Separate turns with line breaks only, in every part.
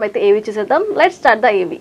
అయితే ఏవి చూసేద్దాం. లెట్స్ స్టార్ట్ ద ఏవి.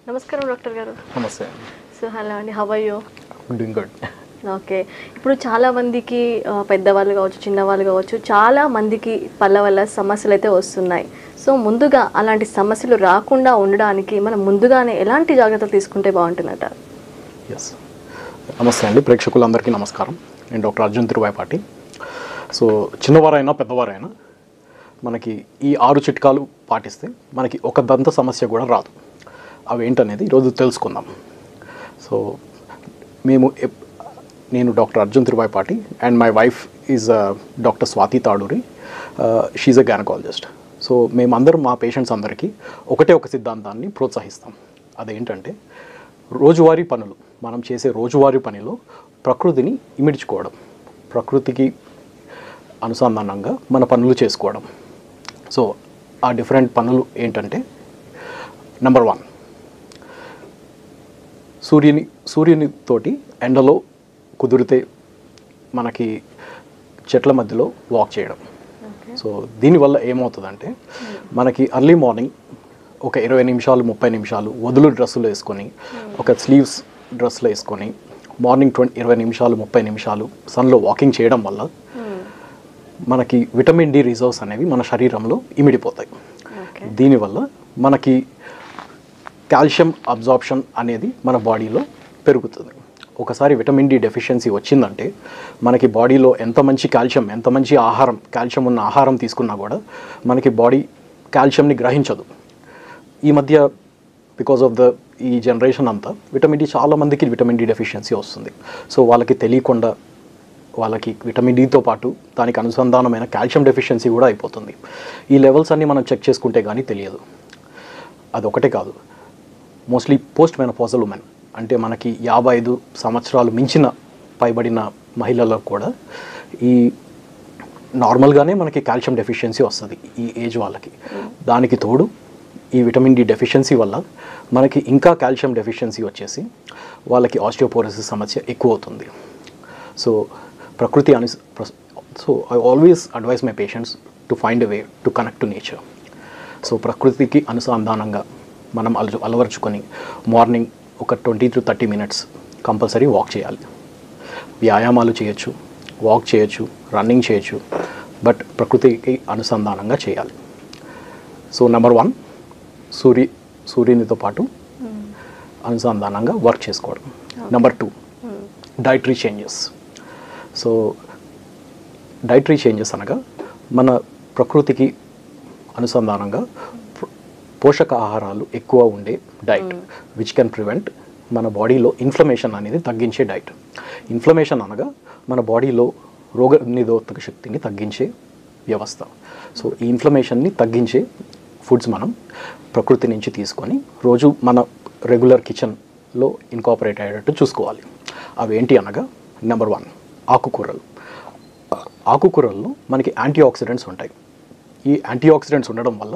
నమస్కారం డాక్టర్ గారు.
నమస్తే.
సో హలో అండి, how are you?
Doing good.
Okay, ఇప్పుడు చాలా మందికి పెద్దవాళ్ళు కావచ్చు, చిన్నవాళ్ళు కావచ్చు, చాలా మందికి పళ్ళ వల్ల సమస్యలు అయితే వస్తున్నాయి. సో ముందుగా అలాంటి సమస్యలు రాకుండా ఉండడానికి మనం ముందుగానే ఎలాంటి జాగ్రత్తలు తీసుకుంటే బాగుంటుందట?
ఎస్, నమస్తే అండి, ప్రేక్షకులందరికీ నమస్కారం. నేను డాక్టర్ అర్జున్ తిరువాయిపాటి. సో చిన్నవారైనా పెద్దవారైనా మనకి ఈ 6 చిట్కాలు పాటిస్తే మనకి ఒక దంత సమస్య కూడా రాదు. అవి ఏంటనేది ఈరోజు తెలుసుకుందాం. సో నేను doctor Arjun Tiruvaipati and my wife is doctor Swathi Taduri. She's a gynaecologist. So మేమందరం మా పేషెంట్స్ అందరికీ ఒక సిద్ధాంతాన్ని ప్రోత్సహిస్తాం. అదేంటంటే రోజువారీ పనులు, మనం చేసే రోజువారీ పనిలో ప్రకృతిని ఇమిడ్చుకోవడం, ప్రకృతికి అనుసంధానంగా మన పనులు చేసుకోవడం. సో ఆ డిఫరెంట్ పనులు ఏంటంటే, నెంబర్ 1, సూర్యునితోటి ఎండలో కుదిరితే మనకి చెట్ల మధ్యలో వాక్ చేయడం. సో దీనివల్ల ఏమవుతుందంటే మనకి ఎర్లీ మార్నింగ్ ఒక 20 నిమిషాలు 30 నిమిషాలు వదులు డ్రెస్సులు వేసుకొని, ఒక స్లీవ్స్ డ్రెస్సులు వేసుకొని మార్నింగ్ 20 నిమిషాలు 30 నిమిషాలు సన్లో వాకింగ్ చేయడం వల్ల మనకి విటమిన్ డి రిజర్వ్స్ అనేవి మన శరీరంలో ఇమిడిపోతాయి. దీనివల్ల మనకి కాల్షియం అబ్జార్ప్షన్ అనేది మన బాడీలో పెరుగుతుంది. ఒకసారి విటమిన్ డి డెఫిషియన్సీ వచ్చిందంటే మనకి బాడీలో ఎంత మంచి కాల్షియం ఉన్న ఆహారం తీసుకున్నా కూడా మనకి బాడీ కాల్షియంని గ్రహించదు. ఈ మధ్య బికాజ్ ఆఫ్ ఈ జనరేషన్ అంతా చాలా మందికి విటమిన్ డి డెఫిషియన్సీ వస్తుంది. సో వాళ్ళకి తెలియకుండా వాళ్ళకి విటమిన్ డితో పాటు దానికి అనుసంధానమైన కాల్షియం డెఫిషియన్సీ కూడా అయిపోతుంది. ఈ లెవెల్స్ అన్నీ మనం చెక్ చేసుకుంటే కానీ తెలియదు. అదొకటే కాదు, మోస్ట్లీ పోస్ట్ మెనోపాజల్ ఉమెన్, అంటే మనకి 55 సంవత్సరాలు మించిన పైబడిన మహిళలకు కూడా ఈ నార్మల్గానే మనకి కాల్షియం డెఫిషియన్సీ వస్తుంది ఈ ఏజ్ వాళ్ళకి. దానికి తోడు ఈ విటమిన్ డి డెఫిషియన్సీ వల్ల మనకి ఇంకా కాల్షియం డెఫిషియన్సీ వచ్చేసి వాళ్ళకి ఆస్టియోపోరోసిస్ సమస్య ఎక్కువ అవుతుంది. సో ప్రకృతి so I always advice my patients to find a way to connect to nature. So ప్రకృతికి అనుసంధానంగా మనం అలవర్చుకొని మార్నింగ్ ఒక 20 to 30 minutes కంపల్సరీ వాక్ చేయాలి. వ్యాయామాలు చేయొచ్చు, వాక్ చేయొచ్చు, రన్నింగ్ చేయొచ్చు, బట్ ప్రకృతికి అనుసంధానంగా చేయాలి. సో నెంబర్ 1, సూర్యునితో పాటు అనుసంధానంగా వర్క్ చేసుకోవడం. Number 2, dietary changes. So dietary changes అనగా మన ప్రకృతికి అనుసంధానంగా పోషక ఆహారాలు ఎక్కువ ఉండే డైట్ విచ్ కెన్ ప్రివెంట్ మన బాడీలో ఇన్ఫ్లమేషన్ అనేది తగ్గించే డైట్. ఇన్ఫ్లమేషన్ అనగా మన బాడీలో రోగ నిరోధక శక్తిని తగ్గించే వ్యవస్థ. సో ఈ ఇన్ఫ్లమేషన్ని తగ్గించే ఫుడ్స్ మనం ప్రకృతి నుంచి తీసుకొని రోజు మన రెగ్యులర్ కిచెన్లో ఇన్కాపరేట్ అయ్యేటట్టు చూసుకోవాలి. అవి ఏంటి అనగా, నెంబర్ 1, ఆకుకూరలు. ఆకుకూరల్లో మనకి యాంటీ ఆక్సిడెంట్స్ ఉంటాయి. ఈ యాంటీ ఆక్సిడెంట్స్ ఉండడం వల్ల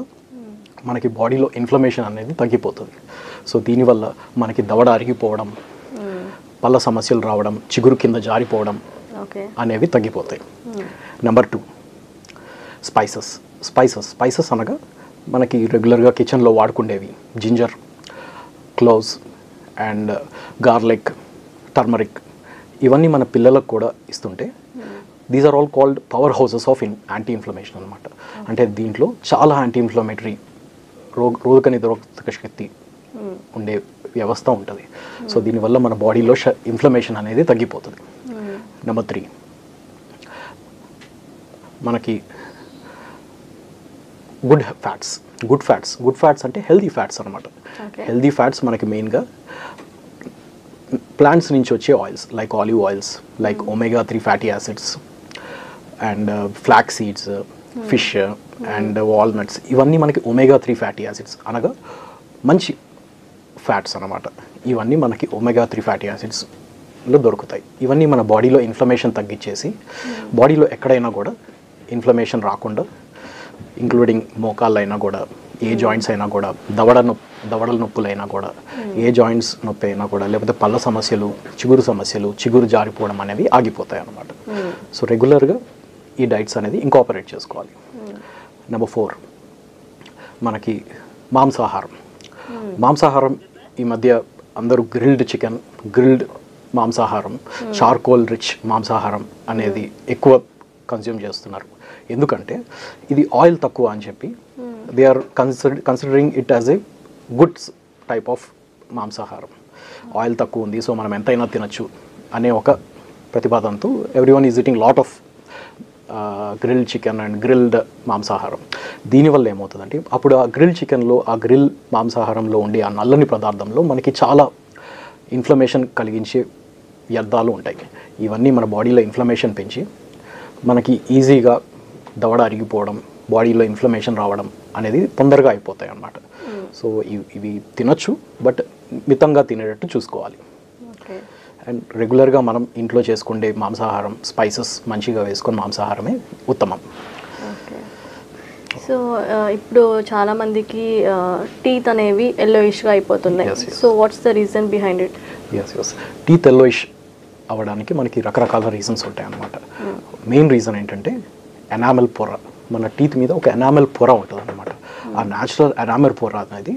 మనకి బాడీలో ఇన్ఫ్లమేషన్ అనేది తగ్గిపోతుంది. సో దీనివల్ల మనకి దవడ అరిగిపోవడం, పళ్ళ సమస్యలు రావడం, చిగురు కింద జారిపోవడం అనేవి తగ్గిపోతాయి. నెంబర్ 2, స్పైసెస్ అనగా మనకి రెగ్యులర్గా కిచెన్లో వాడుకునేవి ginger, cloves and garlic, turmeric, ఇవన్నీ మన పిల్లలకు కూడా ఇస్తుంటే these are all called power houses of anti inflammation అనమాట. అంటే దీంట్లో చాలా యాంటీ ఇన్ఫ్లమేటరీ రోగ నిరోధక శక్తి ఉండే వ్యవస్థ ఉంటుంది. సో దీనివల్ల మన బాడీలో ఇన్ఫ్లమేషన్ అనేది తగ్గిపోతుంది. నెంబర్ 3 మనకి గుడ్ ఫ్యాట్స్ అంటే హెల్దీ ఫ్యాట్స్ అనమాట. హెల్దీ ఫ్యాట్స్ మనకి మెయిన్గా ప్లాంట్స్ నుంచి వచ్చే oils like olive oils, like omega-3 fatty acids and flax seeds, fish and walnuts, ఇవన్నీ మనకి omega-3 ఫ్యాటీ యాసిడ్స్ అనగా మంచి ఫ్యాట్స్ అనమాట. ఇవన్నీ మనకి omega-3 ఫ్యాటీ యాసిడ్స్లో దొరుకుతాయి. ఇవన్నీ మన బాడీలో ఇన్ఫ్లమేషన్ తగ్గించేసి బాడీలో ఎక్కడైనా కూడా ఇన్ఫ్లమేషన్ రాకుండా, ఇంక్లూడింగ్ మోకాళ్ళైనా కూడా, ఏ జాయింట్స్ అయినా కూడా, దవడల నొప్పులైనా కూడా, ఏ జాయింట్స్ నొప్పి అయినా కూడా, లేకపోతే పళ్ళ సమస్యలు, చిగురు జారిపోవడం అనేవి ఆగిపోతాయి అన్నమాట. సో రెగ్యులర్గా ఈ డైట్స్ అనేది ఇంకాపరేట్ చేసుకోవాలి. నెంబర్ 4 మనకి మాంసాహారం ఈ మధ్య అందరూ గ్రిల్డ్ చికెన్, గ్రిల్డ్ మాంసాహారం, చార్కోల్ రిచ్ మాంసాహారం అనేది ఎక్కువ కన్జ్యూమ్ చేస్తున్నారు. ఎందుకంటే ఇది ఆయిల్ తక్కువ అని చెప్పి they are considering it as a good type of మాంసాహారం. ఆయిల్ తక్కువ ఉంది, సో మనం ఎంతైనా తినచ్చు అనే ఒక ప్రతిపాదనతో everyone is eating lot of grilled chicken and grilled మాంసాహారం. దీనివల్ల ఏమవుతుందంటే అప్పుడు ఆ గ్రిల్డ్ చికెన్లో, ఆ గ్రిల్ మాంసాహారంలో ఉండే ఆ నల్లని పదార్థంలో మనకి చాలా ఇన్ఫ్లమేషన్ కలిగించే వ్యర్థాలు ఉంటాయి. ఇవన్నీ మన బాడీలో ఇన్ఫ్లమేషన్ పెంచి మనకి ఈజీగా దవడ అరిగిపోవడం, బాడీలో ఇన్ఫ్లమేషన్ రావడం అనేది తొందరగా అయిపోతాయి అన్నమాట. సో ఇవి తినచ్చు, బట్ మితంగా తినేటట్టు చూసుకోవాలి. అండ్ రెగ్యులర్గా మనం ఇంట్లో చేసుకునే మాంసాహారం, స్పైసెస్ మంచిగా వేసుకొని మాంసాహారమే ఉత్తమం.
సో ఇప్పుడు చాలామందికి టీత్ అనేవి ఎల్లోయిష్గా అయిపోతున్నాయి. So what's the reason behind it?
Yes teeth yellowish అవ్వడానికి మనకి రకరకాల రీజన్స్ ఉంటాయి అన్నమాట. మెయిన్ రీజన్ ఏంటంటే ఎనామెల్ పొర. మన టీత్ మీద ఒక ఎనామెల్ పొర ఉంటుంది అన్నమాట. ఆ న్యాచురల్ ఎనామెల్ పొర అనేది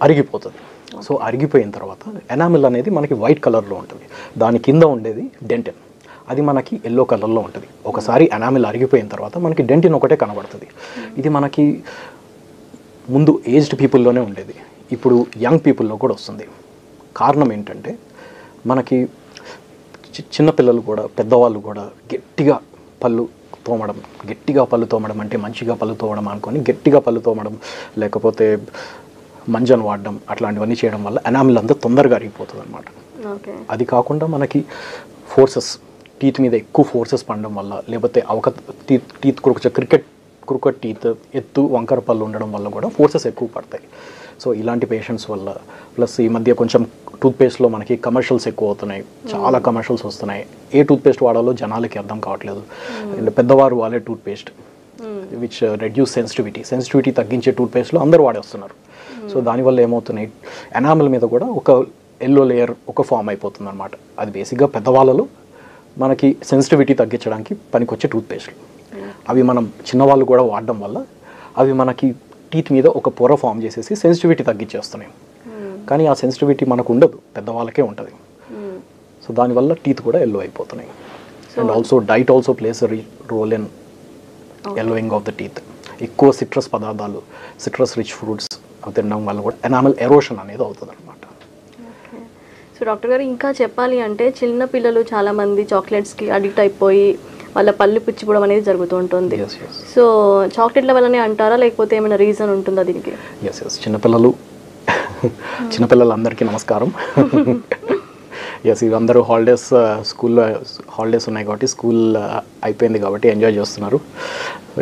అరిగిపోతుంది. సో అరిగిపోయిన తర్వాత ఎనామెల్ అనేది మనకి వైట్ కలర్లో ఉంటుంది. దాని కింద ఉండేది డెంటిన్, అది మనకి ఎల్లో కలర్లో ఉంటుంది. ఒకసారి ఎనామెల్ అరిగిపోయిన తర్వాత మనకి డెంటిన్ ఒకటే కనబడుతుంది. ఇది మనకి ముందు ఏజ్డ్ పీపుల్లోనే ఉండేది, ఇప్పుడు యంగ్ పీపుల్లో కూడా వస్తుంది. కారణం ఏంటంటే మనకి చిన్నపిల్లలు కూడా, పెద్దవాళ్ళు కూడా గట్టిగా పళ్ళు తోమడం అంటే మంచిగా పళ్ళు తోమడం అనుకొని గట్టిగా పళ్ళు తోమడం, లేకపోతే మంజను వాడడం, అట్లాంటివన్నీ చేయడం వల్ల ఎనామిల్ అంతా తొందరగా అరిగిపోతుంది అనమాట. అది కాకుండా మనకి ఫోర్సెస్, టీత్ మీద ఎక్కువ ఫోర్సెస్ పడడం వల్ల, లేకపోతే టీత్ క్రికెట్ టీత్, ఎత్తు వంకర పళ్ళు ఉండడం వల్ల కూడా ఫోర్సెస్ ఎక్కువ పడతాయి. సో ఇలాంటి పేషెంట్స్ వల్ల, ప్లస్ ఈ మధ్య కొంచెం టూత్పేస్ట్లో మనకి కమర్షియల్స్ ఎక్కువ అవుతున్నాయి, చాలా కమర్షియల్స్ వస్తున్నాయి. ఏ టూత్పేస్ట్ వాడాలో జనాలకి అర్థం కావట్లేదు. అండ్ పెద్దవారు వాడే టూత్పేస్ట్ విచ్ రెడ్యూస్ సెన్సిటివిటీ తగ్గించే టూత్పేస్ట్లో అందరూ వాడేస్తున్నారు. సో దానివల్ల ఏమవుతున్నాయి, ఎనామిల్ మీద కూడా ఒక ఎల్లో లేయర్ ఒక ఫామ్ అయిపోతుంది అనమాట. అది బేసిక్గా పెద్దవాళ్ళలో మనకి సెన్సిటివిటీ తగ్గించడానికి పనికొచ్చే టూత్పేస్ట్లు. అవి మనం చిన్నవాళ్ళు కూడా వాడడం వల్ల అవి మనకి టీత్ మీద ఒక పొర ఫామ్ చేసేసి సెన్సిటివిటీ తగ్గించేస్తున్నాయి. కానీ ఆ సెన్సిటివిటీ మనకు ఉండదు, పెద్దవాళ్ళకే ఉంటుంది. సో దానివల్ల టీత్ కూడా ఎల్లో అయిపోతున్నాయి. And also diet also plays role in yellowing of the teeth. ఎక్కువ సిట్రస్ పదార్థాలు, సిట్రస్ రిచ్ ఫ్రూట్స్ తినడం వల్ల కూడా ఎనామెల్ ఎరోషన్ అనేది అవుతుంది అనమాట.
సో డాక్టర్ గారు, ఇంకా చెప్పాలి అంటే చిన్న పిల్లలు చాలామంది చాక్లెట్స్కి అడిక్ట్ అయిపోయి వాళ్ళ పళ్ళు పుచ్చిపోవడం అనేది జరుగుతూ ఉంటుంది. సో చాక్లెట్ల వల్లనే అంటారా, లేకపోతే ఏమైనా రీజన్ ఉంటుందా దీనికి?
ఎస్ చిన్నపిల్లలందరికీ నమస్కారం. ఎస్, ఇవి అందరూ స్కూల్లో హాలిడేస్ ఉన్నాయి కాబట్టి, స్కూల్ అయిపోయింది కాబట్టి ఎంజాయ్ చేస్తున్నారు.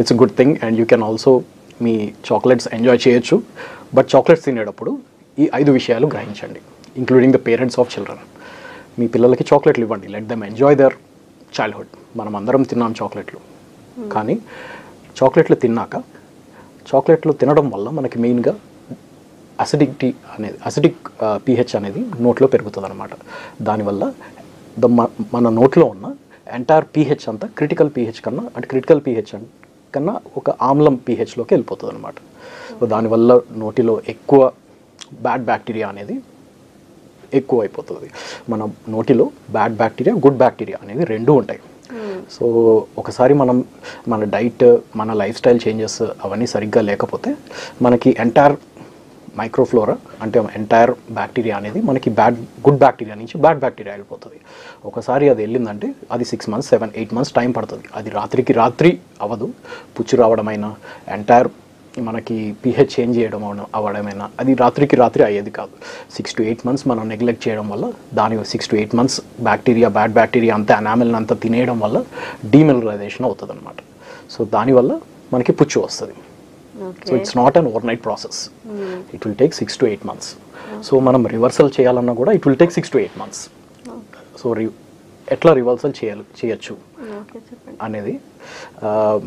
It's good thing. And you can also మీ చాక్లెట్స్ ఎంజాయ్ చేయొచ్చు. బట్ చాక్లెట్స్ తినేటప్పుడు ఈ 5 విషయాలు గ్రహించండి, including the parents of children. మీ పిల్లలకి చాక్లెట్లు ఇవ్వండి, let them enjoy their childhood. మనం అందరం తిన్నాం చాక్లెట్లు, కానీ చాక్లెట్లు తినడం వల్ల మనకి మెయిన్గా అసిడిక్ pH అనేది నోట్లో పెరుగుతుంది అనమాట. దానివల్ల మన నోట్లో ఉన్న ఎంటైర్ pH అంతా క్రిటికల్ pH కన్నా ఒక ఆమ్లం pHలోకి వెళ్ళిపోతుంది అనమాట. సో దానివల్ల నోటిలో ఎక్కువ బ్యాడ్ బ్యాక్టీరియా అనేది ఎక్కువ అయిపోతుంది. మన నోటిలో బ్యాడ్ బ్యాక్టీరియా, గుడ్ బ్యాక్టీరియా అనేది 2 ఉంటాయి. సో ఒకసారి మన డైట్, మన లైఫ్ స్టైల్ చేంజెస్ అవన్నీ సరిగ్గా లేకపోతే మనకి ఎంటైర్ మైక్రోఫ్లోరా అంటే ఎంటైర్ బ్యాక్టీరియా అనేది మనకి గుడ్ బ్యాక్టీరియా నుంచి బ్యాడ్ బ్యాక్టీరియా వెళ్ళిపోతుంది. ఒకసారి అది వెళ్ళిందంటే అది 6 months 7-8 months టైం పడుతుంది. అది రాత్రికి రాత్రి అవ్వదు. పుచ్చు రావడమైనా, ఎంటైర్ మనకి pH చేంజ్ చేయడం అవ్వడమైనా అది రాత్రికి రాత్రి అయ్యేది కాదు. 6 to 8 months మనం నెగ్లెక్ట్ చేయడం వల్ల, దాని 6 to 8 months bacteria, bad bacteria అంతా ఎనామెల్ని అంతా తినేయడం వల్ల డీమినరలైజేషన్ అవుతుంది అనమాట. సో దానివల్ల మనకి పుచ్చు వస్తుంది. So it's not an over night process. It will take 6 to 8 months. So మనం రివర్సల్ చేయాలన్నా కూడా it will take 6 to 8 months. So ఎట్లా రివర్సల్ చేయొచ్చు అనేది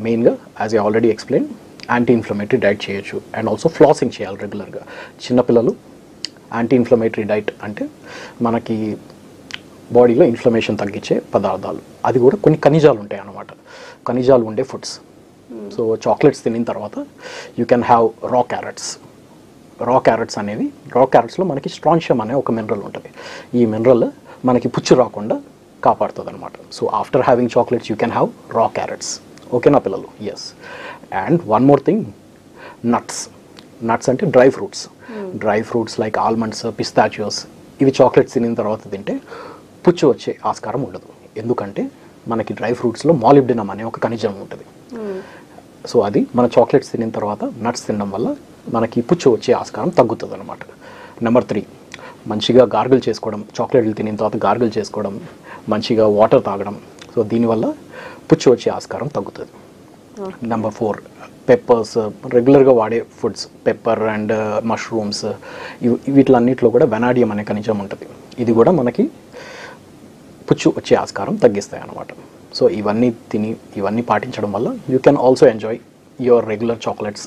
మెయిన్గా as I already explain, anti inflammatory diet చేయొచ్చు. అండ్ ఆల్సో ఫ్లాసింగ్ చేయాలి రెగ్యులర్గా. చిన్నపిల్లలు యాంటీ ఇన్ఫ్లమేటరీ డైట్ అంటే మనకి బాడీలో ఇన్ఫ్లమేషన్ తగ్గించే పదార్థాలు, అది కూడా కొన్ని ఖనిజాలు ఉంటాయి అన్నమాట. ఖనిజాలు ఉండే ఫుడ్స్. సో చాక్లెట్స్ తినిన తర్వాత you can have raw carrots. రా క్యారెట్స్లో మనకి స్ట్రాన్షియం అనే ఒక మినరల్ ఉంటుంది. ఈ మినరల్ మనకి పుచ్చు రాకుండా కాపాడుతుంది అనమాట. So after having chocolates you can have raw carrots. ఓకేనా పిల్లలు? Yes. And one more thing, nuts అంటే dry fruits like almonds, pistachios, ఇవి చాక్లెట్స్ తినిన తర్వాత తింటే పుచ్చు వచ్చే ఆస్కారం ఉండదు. ఎందుకంటే మనకి డ్రై ఫ్రూట్స్లో మాలిబ్డినం అనే ఒక ఖనిజం ఉంటుంది. సో అది మన చాక్లెట్స్ తినిన తర్వాత నట్స్ తినడం వల్ల మనకి పుచ్చు వచ్చే ఆస్కారం తగ్గుతుంది అనమాట. నెంబర్ 3, మంచిగా గార్గిల్ చేసుకోవడం. చాక్లెట్లు తినిన తర్వాత గార్గిల్ చేసుకోవడం, మంచిగా వాటర్ తాగడం. సో దీనివల్ల పుచ్చు వచ్చే ఆస్కారం తగ్గుతుంది. నెంబర్ 4, పెప్పర్స్, రెగ్యులర్గా వాడే ఫుడ్స్, పెప్పర్ అండ్ మష్రూమ్స్, వీటిలన్నిటిలో కూడా వెనాడియం అనే ఖనిజం ఉంటుంది. ఇది కూడా మనకి పుచ్చు వచ్చే ఆస్కారం తగ్గిస్తాయి అన్నమాట. సో ఇవన్నీ పాటించడం వల్ల you can also enjoy your regular chocolates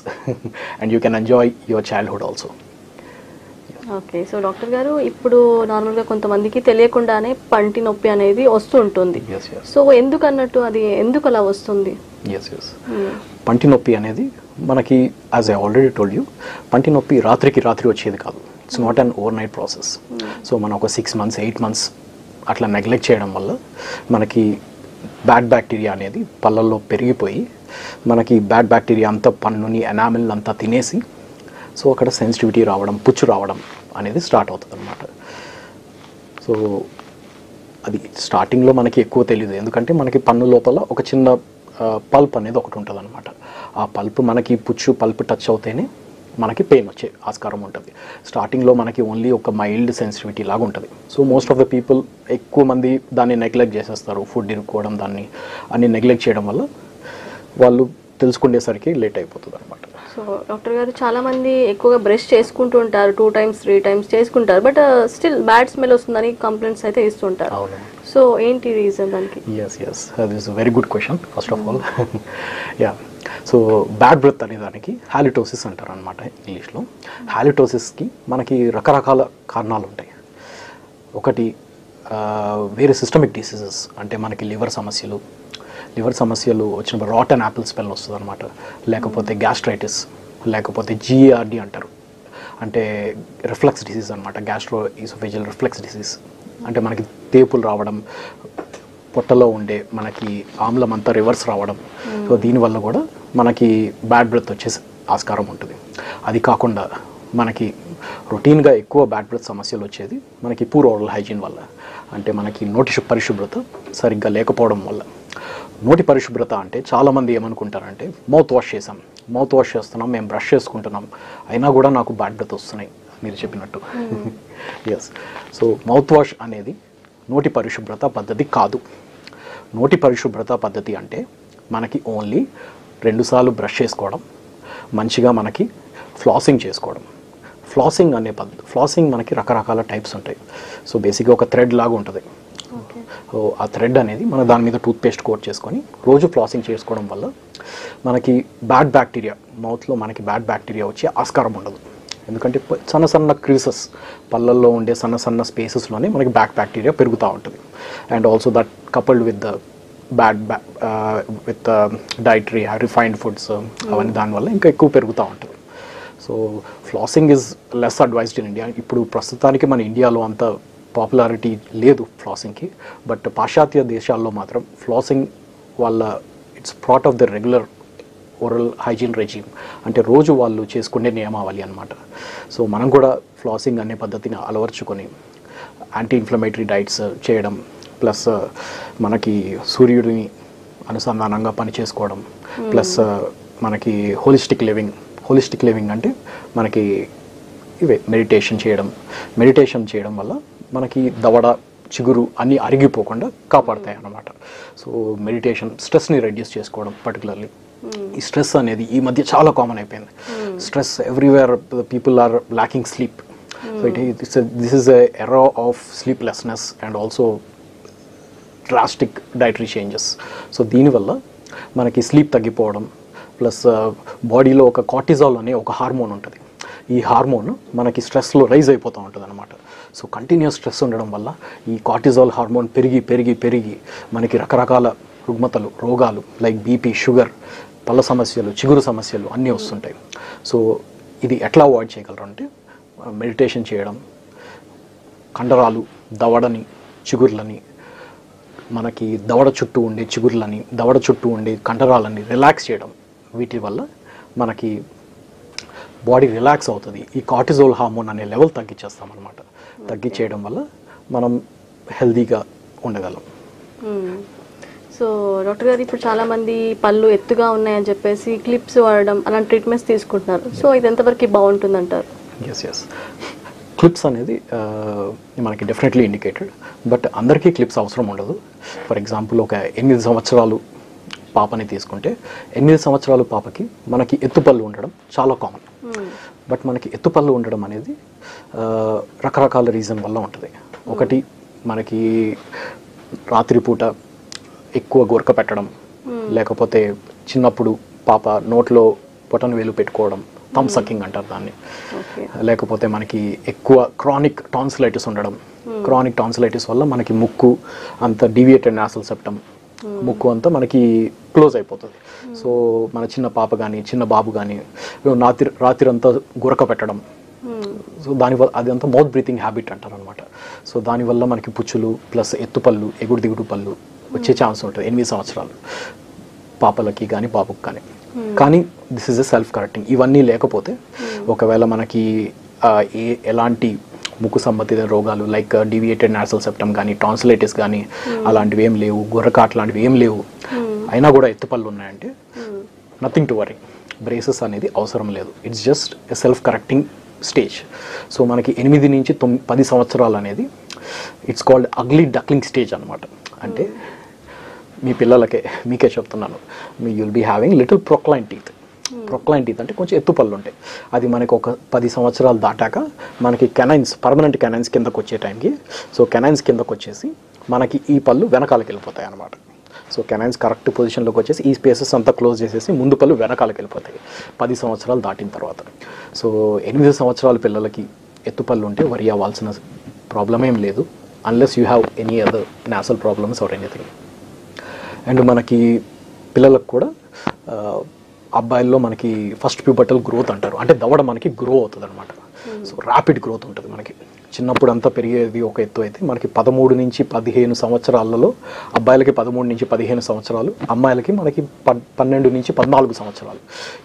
and you can enjoy your childhood also.
Okay. So doctor గారు, ఇప్పుడు నార్మల్గా కొంతమందికి తెలియకుండానే పంటి నొప్పి అనేది వస్తూ ఉంటుంది. సో ఎందుకు అలా వస్తుంది?
పంటి నొప్పి అనేది మనకి, as I already told you, పంటి నొప్పి రాత్రికి రాత్రి వచ్చేది కాదు. It's not an over night process. So మనం ఒక 6 months 8 months అట్లా నెగ్లెక్ట్ చేయడం వల్ల మనకి బ్యాడ్ బ్యాక్టీరియా అనేది పళ్ళల్లో పెరిగిపోయి మనకి బ్యాడ్ బ్యాక్టీరియా అంతా పన్నుని, ఎనామిల్ అంతా తినేసి, సో అక్కడ సెన్సిటివిటీ రావడం, పుచ్చు రావడం అనేది స్టార్ట్ అవుతుంది అనమాట. సో అది స్టార్టింగ్లో మనకి ఎక్కువ తెలియదు. ఎందుకంటే మనకి పన్ను లోపల ఒక చిన్న పల్ప్ అనేది ఒకటి ఉంటుంది అనమాట. ఆ పల్ప్ మనకి పల్ప్ టచ్ అవుతేనే మనకి పెయిన్ వచ్చే ఆస్కారం ఉంటుంది. స్టార్టింగ్లో మనకి ఓన్లీ ఒక మైల్డ్ సెన్సిటివిటీ లాగా ఉంటుంది. So most of the people, ఎక్కువ మంది దాన్ని నెగ్లెక్ట్ చేసేస్తారు. ఫుడ్ ఇరుక్కోవడం, దాన్ని అన్ని నెగ్లెక్ట్ చేయడం వల్ల వాళ్ళు తెలుసుకునేసరికి లేట్ అయిపోతుంది అనమాట.
సో డాక్టర్ గారు, చాలామంది ఎక్కువగా బ్రష్ చేసుకుంటూ ఉంటారు, 2 times 3 times చేసుకుంటారు, బట్ స్టిల్ బ్యాడ్ స్మెల్ వస్తుందని కంప్లైంట్స్ అయితే ఇస్తుంటారు. సో ఏంటి రీజన్ దానికి?
Yes that is a very good question first of all. Yeah, so bad breath అనే దానికి హాలిటోసిస్ అంటారు అనమాట ఇంగ్లీష్లో. హాలిటోసిస్కి మనకి రకరకాల కారణాలు ఉంటాయి. ఒకటి వేరే సిస్టమిక్ డిసీజెస్, అంటే మనకి లివర్ సమస్యలు వచ్చినప్పుడు రాట్ అండ్ యాపిల్ స్మెల్ వస్తుంది అనమాట. లేకపోతే గ్యాస్ట్రైటిస్, లేకపోతే GERD అంటారు, అంటే రిఫ్లెక్స్ డిసీజ్ అనమాట. గ్యాస్ట్రో ఈసోఫేజియల్ రిఫ్లెక్స్ డిసీజ్ అంటే మనకి తేపులు రావడం, పొట్టలో ఉండే మనకి ఆమ్లం అంతా రివర్స్ రావడం. సో దీనివల్ల కూడా మనకి బ్యాడ్ బ్రెత్ వచ్చే ఆస్కారం ఉంటుంది. అది కాకుండా మనకి రొటీన్గా ఎక్కువ బ్యాడ్ బ్రెత్ సమస్యలు వచ్చేది మనకి పూర్ ఓరల్ హైజీన్ వల్ల, అంటే మనకి నోటి పరిశుభ్రత సరిగ్గా లేకపోవడం వల్ల. నోటి పరిశుభ్రత అంటే చాలామంది ఏమనుకుంటారంటే, మౌత్ వాష్ చేస్తున్నాం, మేము బ్రష్ చేసుకుంటున్నాం, అయినా కూడా నాకు బ్యాడ్ బ్రెత్ వస్తున్నాయి మీరు చెప్పినట్టు. ఎస్. సో మౌత్ వాష్ అనేది నోటి పరిశుభ్రత పద్ధతి కాదు. నోటి పరిశుభ్రత పద్ధతి అంటే మనకి ఓన్లీ 2 సార్లు బ్రష్ చేసుకోవడం, మంచిగా మనకి ఫ్లాసింగ్ చేసుకోవడం. ఫ్లాసింగ్ మనకి రకరకాల టైప్స్ ఉంటాయి. సో బేసిక్గా ఒక థ్రెడ్ లాగా ఉంటుంది. సో ఆ థ్రెడ్ అనేది మన దాని మీద టూత్పేస్ట్ కోట్ చేసుకొని రోజు ఫ్లాసింగ్ చేసుకోవడం వల్ల మనకి బ్యాడ్ బ్యాక్టీరియా, మౌత్లో మనకి బ్యాడ్ బ్యాక్టీరియా వచ్చే ఆస్కారం ఉండదు. ఎందుకంటే సన్న క్రీసెస్, పళ్ళల్లో ఉండే సన్న స్పేసెస్లోనే మనకి బ్యాక్టీరియా పెరుగుతూ ఉంటుంది. And also that coupled with the with dietary refined foods, అవన్నీ దానివల్ల ఇంకా ఎక్కువ పెరుగుతూ ఉంటుంది. So flossing is less advised in India. ఇప్పుడు ప్రస్తుతానికి మన ఇండియాలో అంత పాపులారిటీ లేదు ఫ్లాసింగ్కి, బట్ పాశ్చాత్య దేశాల్లో మాత్రం ఫ్లాసింగ్ వాళ్ళ it's part of the regular oral hygiene regime, అంటే రోజు వాళ్ళు చేసుకునే నియమావళి అనమాట. సో మనం కూడా ఫ్లాసింగ్ అనే పద్ధతిని అలవర్చుకొని యాంటీ ఇన్ఫ్లమేటరీ డైట్స్ చేయడం, ప్లస్ మనకి సూర్యుడిని అనుసంధానంగా పని చేసుకోవడం, ప్లస్ మనకి హోలిస్టిక్ లివింగ్ అంటే మనకి ఇవే మెడిటేషన్ చేయడం వల్ల మనకి దవడ చిగురు అన్నీ అరిగిపోకుండా కాపాడతాయి అన్నమాట. సో మెడిటేషన్, స్ట్రెస్ని రెడ్యూస్ చేసుకోవడం, పర్టికులర్లీ ఈ స్ట్రెస్ అనేది ఈ మధ్య చాలా కామన్ అయిపోయింది. Stress everywhere, people are lacking sleep. So this is a era of sleeplessness and also drastic dietary changes. So దీనివల్ల మనకి స్లీప్ తగ్గిపోవడం, ప్లస్ బాడీలో ఒక కార్టిజాల్ అనే ఒక హార్మోన్ ఉంటుంది. ఈ హార్మోన్ మనకి స్ట్రెస్లో రైజ్ అయిపోతూ ఉంటుంది అనమాట. సో కంటిన్యూస్ స్ట్రెస్ ఉండడం వల్ల ఈ కార్టిజాల్ హార్మోన్ పెరిగి మనకి రకరకాల రుగ్మతలు, రోగాలు లైక్ బీపీ, షుగర్, పళ్ళ సమస్యలు, చిగురు సమస్యలు అన్నీ వస్తుంటాయి. సో ఇది ఎట్లా అవాయిడ్ చేయగలరు అంటే మెడిటేషన్ చేయడం, కండరాలు, దవడని, చిగుర్లని, మనకి దవడ చుట్టూ ఉండే చిగుర్లని, దవడ చుట్టూ ఉండే కండరాలని రిలాక్స్ చేయడం. వీటి వల్ల మనకి బాడీ రిలాక్స్ అవుతుంది. ఈ కార్టిజోల్ హార్మోన్ అనే లెవెల్ తగ్గించేస్తాం అనమాట. తగ్గించేయడం వల్ల మనం హెల్తీగా ఉండగలం.
సో డాక్టర్ గారు, ఇప్పుడు చాలామంది పళ్ళు ఎత్తుగా ఉన్నాయని చెప్పేసి క్లిప్స్ వాడడం అలాంటి ట్రీట్మెంట్స్ తీసుకుంటున్నారు. సో ఇది ఎంతవరకు బాగుంటుంది అంటారు?
ఎస్ క్లిప్స్ అనేది మనకి డెఫినెట్లీ ఇండికేటెడ్, బట్ అందరికీ క్లిప్స్ అవసరం ఉండదు. ఫర్ ఎగ్జాంపుల్ ఒక 8 సంవత్సరాలు పాపని తీసుకుంటే 8 సంవత్సరాల పాపకి మనకి ఎత్తుపళ్ళు ఉండడం చాలా కామన్. బట్ మనకి ఎత్తుపళ్ళు ఉండడం అనేది రకరకాల రీజన్ వల్ల ఉంటుంది. ఒకటి, మనకి రాత్రిపూట ఎక్కువ గురక పెట్టడం, లేకపోతే చిన్నప్పుడు పాప నోట్లో బొటన వేలు పెట్టుకోవడం, థమ్ సకింగ్ అంటారు దాన్ని, లేకపోతే మనకి ఎక్కువ క్రానిక్ టాన్సిలైటిస్ ఉండడం. క్రానిక్ టాన్సిలైటిస్ వల్ల మనకి ముక్కు అంత డీవియేటెడ్ నాసల్ సెప్టమ్, ముక్కు అంతా మనకి క్లోజ్ అయిపోతుంది. సో మన చిన్న పాప కానీ చిన్న బాబు కానీ రాత్రి అంతా గురక పెట్టడం. సో దానివల్ల అది అంతా మౌత్ బ్రీతింగ్ హ్యాబిట్ అంటారు అనమాట. సో దానివల్ల మనకి పుచ్చులు ప్లస్ ఎత్తుపళ్ళు, ఎగుడు దిగుడు పళ్ళు వచ్చే ఛాన్స్ ఉంటుంది 8 సంవత్సరాలు పాపలకి కానీ బాబుకి కానీ. కానీ this is a self correcting. ఇవన్నీ లేకపోతే ఒకవేళ మనకి ఎలాంటి ముక్కు సంబంధిత రోగాలు లైక్ డీవియేటెడ్ నాసల్ సెప్టమ్ కానీ, టాన్సిలైటిస్ కానీ అలాంటివి ఏం లేవు, గుర్రక అట్లాంటివి ఏం లేవు, అయినా కూడా ఎత్తుపళ్ళు ఉన్నాయంటే నథింగ్ టు వరీ. బ్రేసెస్ అనేది అవసరం లేదు. It's just a self correcting stage. So మనకి 8 నుంచి 10 సంవత్సరాలు అనేది it's called ugly duckling stage అనమాట. అంటే మీ పిల్లలకే, మీకే చెప్తున్నాను, you'll be having little proclined teeth. Proclined teeth అంటే కొంచెం ఎత్తుపళ్ళు ఉంటాయి. అది మనకి ఒక 10 సంవత్సరాలు దాటాక మనకి కెనైన్స్, పర్మనెంట్ కెనైన్స్ కిందకు వచ్చే టైంకి, సో కెనైన్స్ కిందకు వచ్చేసి మనకి ఈ పళ్ళు వెనకాలకి వెళ్ళిపోతాయి అనమాట. సో కెనైన్స్ కరెక్ట్ పొజిషన్లోకి వచ్చేసి ఈ స్పేసెస్ అంతా క్లోజ్ చేసేసి ముందు పళ్ళు వెనకాలకి వెళ్ళిపోతాయి 10 సంవత్సరాలు దాటిన తర్వాత. సో 8 సంవత్సరాల పిల్లలకి ఎత్తుపళ్ళు ఉంటే వరి అవ్వాల్సిన ప్రాబ్లం ఏం లేదు, unless you have any other nasal problems or anything. And మనకి పిల్లలకు కూడా అబ్బాయిల్లో మనకి ఫస్ట్ ప్యూబర్టల్ గ్రోత్ అంటారు. అంటే దవడ మనకి గ్రో అవుతుంది అనమాట. సో ర్యాపిడ్ గ్రోత్ ఉంటుంది మనకి. చిన్నప్పుడు అంతా పెరిగేది ఒక ఎత్తు అయితే మనకి 13 నుంచి 15 సంవత్సరాలలో అబ్బాయిలకి 13 నుంచి 15 సంవత్సరాలు, అమ్మాయిలకి మనకి 12 నుంచి 14 సంవత్సరాలు.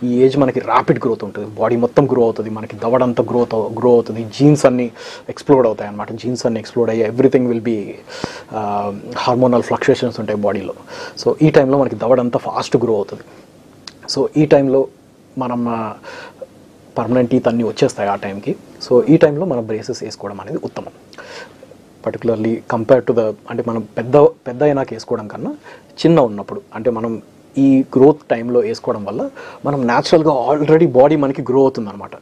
ఈ ఏజ్ మనకి ర్యాపిడ్ గ్రోత్ ఉంటుంది. బాడీ మొత్తం గ్రో అవుతుంది, మనకి దవడ అంతా గ్రో అవుతుంది. జీన్స్ అన్నీ ఎక్స్ప్లోడ్ అవుతాయి అనమాట. జీన్స్ అన్నీ ఎక్స్ప్లోడ్ అయ్యి everything will be hormonal fluctuations ఉంటాయి బాడీలో. సో ఈ టైంలో మనకి దవడ అంతా ఫాస్ట్ గ్రో అవుతుంది. సో ఈ టైంలో మనం పర్మనెంట్ టీత్ అన్నీ వచ్చేస్తాయి ఆ టైంకి. సో ఈ టైంలో మనం బ్రేసెస్ వేసుకోవడం అనేది ఉత్తమం. పర్టికులర్లీ కంపేర్ టు అంటే మనం పెద్ద అయినాక వేసుకోవడం కన్నా చిన్న ఉన్నప్పుడు, అంటే మనం ఈ గ్రోత్ టైంలో వేసుకోవడం వల్ల మనం న్యాచురల్గా ఆల్రెడీ బాడీ మనకి గ్రో అవుతుంది అనమాట.